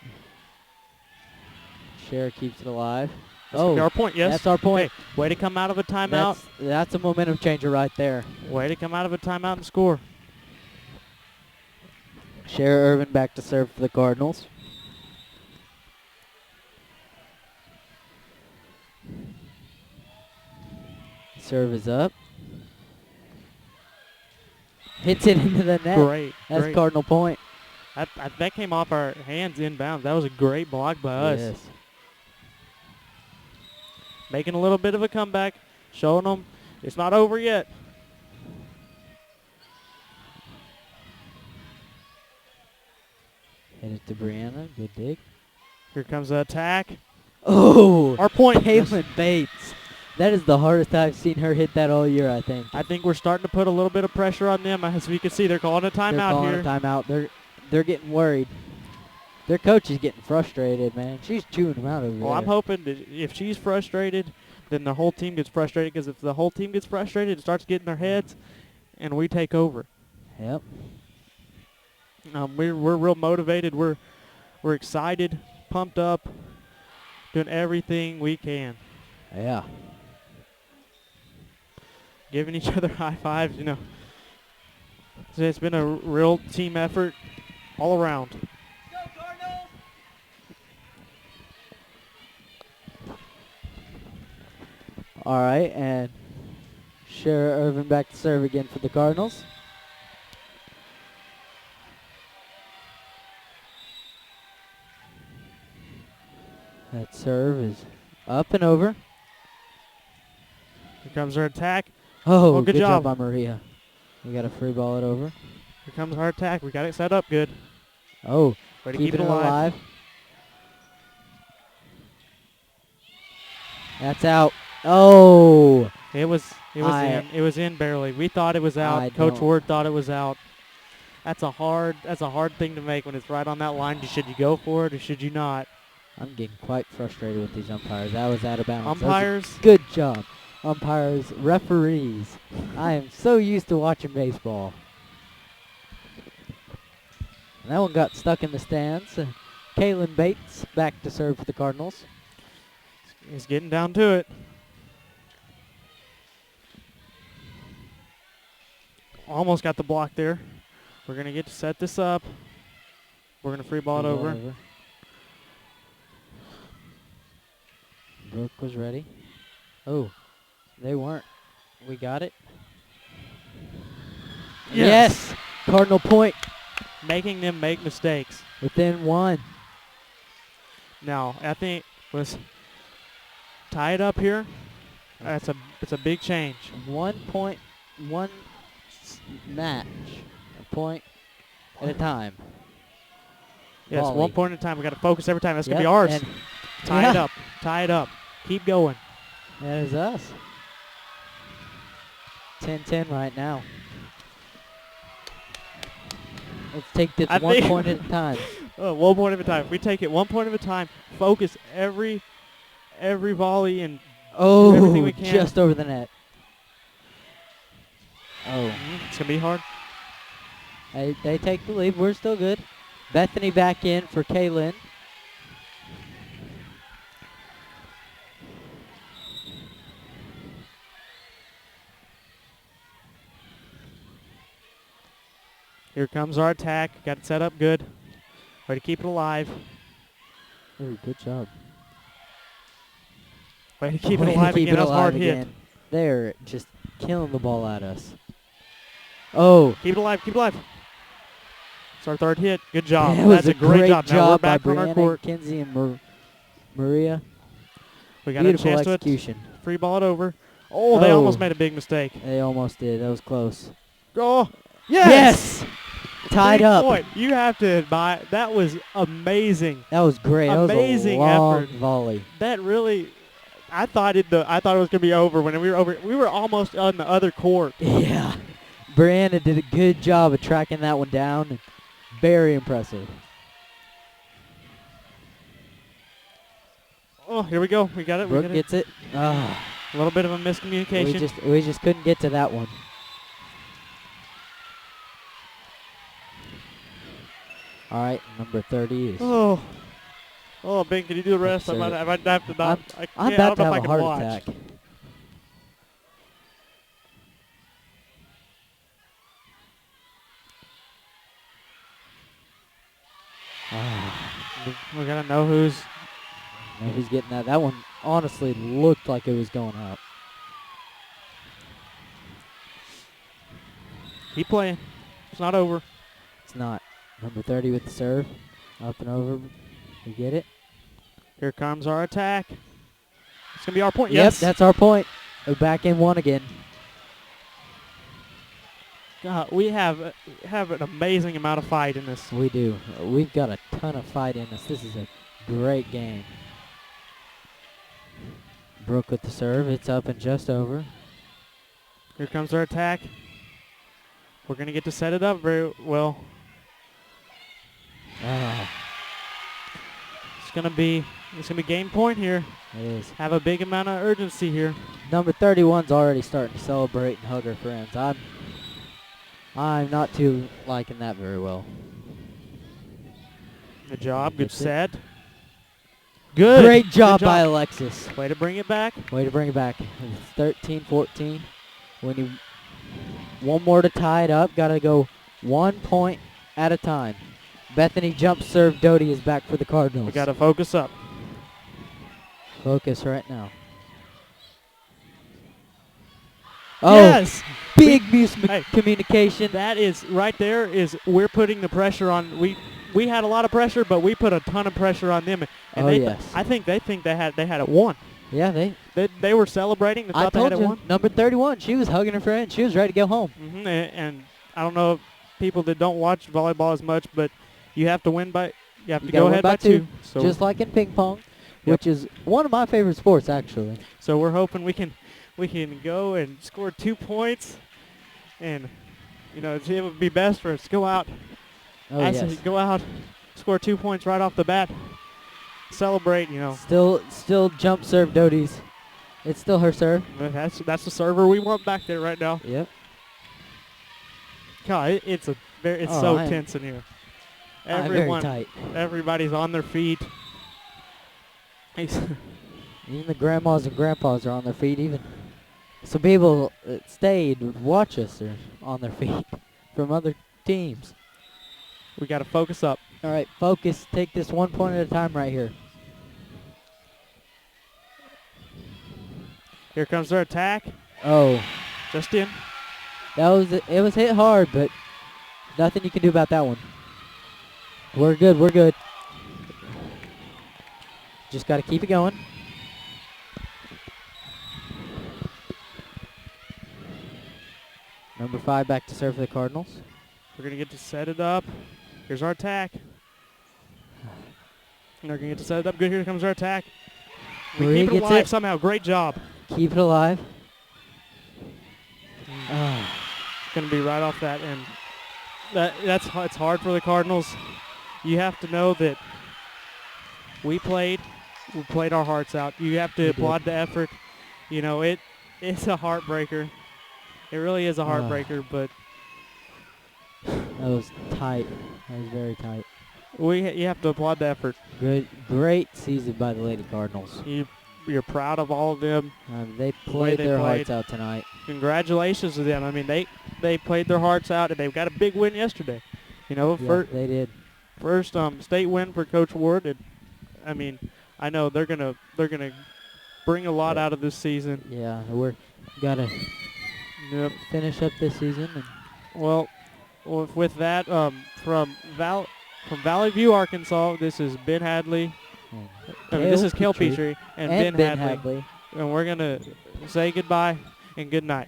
Cher keeps it alive. That's our point, yes. That's our point. Okay. Way to come out of a timeout. That's a momentum changer right there. Way to come out of a timeout and score. Cher Irvin back to serve for the Cardinals. Serve is up. Hits it into the net. Great. That's Cardinal point. That came off our hands inbounds. That was a great block by us. Yes. Making a little bit of a comeback. Showing them it's not over yet. Hit it to Brianna. Good dig. Here comes the attack. Oh! Our point. Caitlin Bates. That is the hardest I've seen her hit that all year, I think. I think we're starting to put a little bit of pressure on them. As we can see, they're calling a timeout here. They're calling a timeout. They're getting worried. Their coach is getting frustrated, man. She's chewing them out over there. Well, I'm hoping that if she's frustrated, then the whole team gets frustrated. Because if the whole team gets frustrated, it starts getting their heads, and we take over. Yep. We're real motivated. We're excited, pumped up, doing everything we can. Yeah. Giving each other high fives, So it's been a real team effort all around. All right, and Cher Irvin back to serve again for the Cardinals. That serve is up and over. Here comes our attack. Oh, good job by Maria. We got to free ball it over. Here comes our attack. We got it set up good. Oh, way to keep it alive. That's out. Oh. It was in. It was in barely. We thought it was out. Coach Ward thought it was out. That's a hard thing to make when it's right on that line. Should you go for it or should you not? I'm getting quite frustrated with these umpires. That was out of bounds. Umpires. Good job. Umpires, referees. I am so used to watching baseball. And that one got stuck in the stands. Kalen Bates back to serve for the Cardinals. He's getting down to it. Almost got the block there. We're going to get to set this up. We're going to free ball it over. Brooke was ready. Oh, they weren't. We got it. Yes! Cardinal point. Making them make mistakes. Within one. Now, I think was tied up here. It's a big change. 1 point, one match, a point at a time. Yes, Volley. 1 point at a time. We got to focus every time. That's going to be ours. And tie it up. Tie it up. Keep going. That is us. 10-10 right now. Let's take this 1 point at a time. 1 point at a time. If we take it 1 point at a time, focus every volley and do everything we can. Just over the net. Oh. It's going to be hard. They take the lead. We're still good. Bethany back in for Kaylin. Here comes our attack. Got it set up good. Way to keep it alive. Oh, good job. Way to keep it alive again. That was a hard hit. They're just killing the ball at us. Oh. Keep it alive. Keep it alive. It's our third hit. Good job. That That's was a great job. Now we're back by on our Brianna, court. Kinsey, and Maria. We got Beautiful a chance execution. to it. Free ball it over. Oh, they almost made a big mistake. They almost did. That was close. Oh, yes! Tied up. Point. You have to admire. That was amazing. That was great. Amazing that was a long effort. volley. That really. I thought it was going to be over when we were over. We were almost on the other court. Yeah. Brianna did a good job of tracking that one down. Very impressive. Oh, here we go. We got it. Brooke gets it. A little bit of a miscommunication. We just couldn't get to that one. All right, number 30 is. Oh, Ben, can you do the rest? I might have to not. I'm about to have a heart watch. attack. We gotta know who's getting that. That one honestly looked like it was going up. Keep playing. It's not over. It's not. Number 30 with the serve. Up and over. We get it. Here comes our attack. It's going to be our point. Yep, Yes. that's our point. We're back in one again. God, we have an amazing amount of fight in this. We do. We've got a ton of fight in us. This is a great game. Brooke with the serve. It's up and just over. Here comes our attack. We're going to get to set it up very well. It's going to be game point here. It is. Have a big amount of urgency here. Number 31's already starting to celebrate and hug her friends. I'm not too liking that very well. Good job. Good set. Good. Great job Good by Alexis. Way to bring it back. Way to bring it back. It's 13-14. We need one more to tie it up. Got to go 1 point at a time. Bethany jump serve. Doty is back for the Cardinals. We got to focus up. Focus right now. Oh, yes. Big miscommunication. That is right there. Is we're putting the pressure on. We had a lot of pressure, but we put a ton of pressure on them. And yes. I think they had it won. Yeah, they were celebrating. They thought they had it won. Number 31. She was hugging her friend. She was ready to go home. Mm-hmm. And I don't know if people that don't watch volleyball as much, but you have to win by. You have to go ahead by two. So just like in ping pong, which is one of my favorite sports actually. So we're hoping we can go and score 2 points, and it would be best for us to go out. Oh, yes. Go out, score 2 points right off the bat. celebrate, you know. Still jump serve Doty's. It's still her serve. That's the server we want back there right now. Yep. God, it's so tense in here. Very tight. Everybody's on their feet. Even the grandmas and grandpas are on their feet. Even some people that stayed would watch us are on their feet from other teams. We got to focus up. All right, focus. Take this 1 point at a time right here. Here comes their attack. Oh. Just in. It was hit hard, but nothing you can do about that one. We're good. Just got to keep it going. Number 5 back to serve for the Cardinals. We're going to get to set it up. Here's our attack. And they're going to get to set it up. Good, here comes our attack. We keep it alive somehow. Great job. Keep it alive. Going to be right off that, and it's hard for the Cardinals. You have to know that we played our hearts out. You have to applaud the effort. You know, it's a heartbreaker. It really is a heartbreaker, but that was tight. That was very tight. You have to applaud the effort. Great season by the Lady Cardinals. You're proud of all of them. They played their hearts out tonight. Congratulations to them. I mean, they played their hearts out, and they got a big win yesterday. You know, they did. First state win for Coach Ward. And, I mean, I know they're gonna bring a lot out of this season. Yeah, we're gotta finish up this season. And well, with that, from Valley View, Arkansas, this is Ben Hadley. This is Kel Petrie and Ben Hadley. And we're going to say goodbye and good night.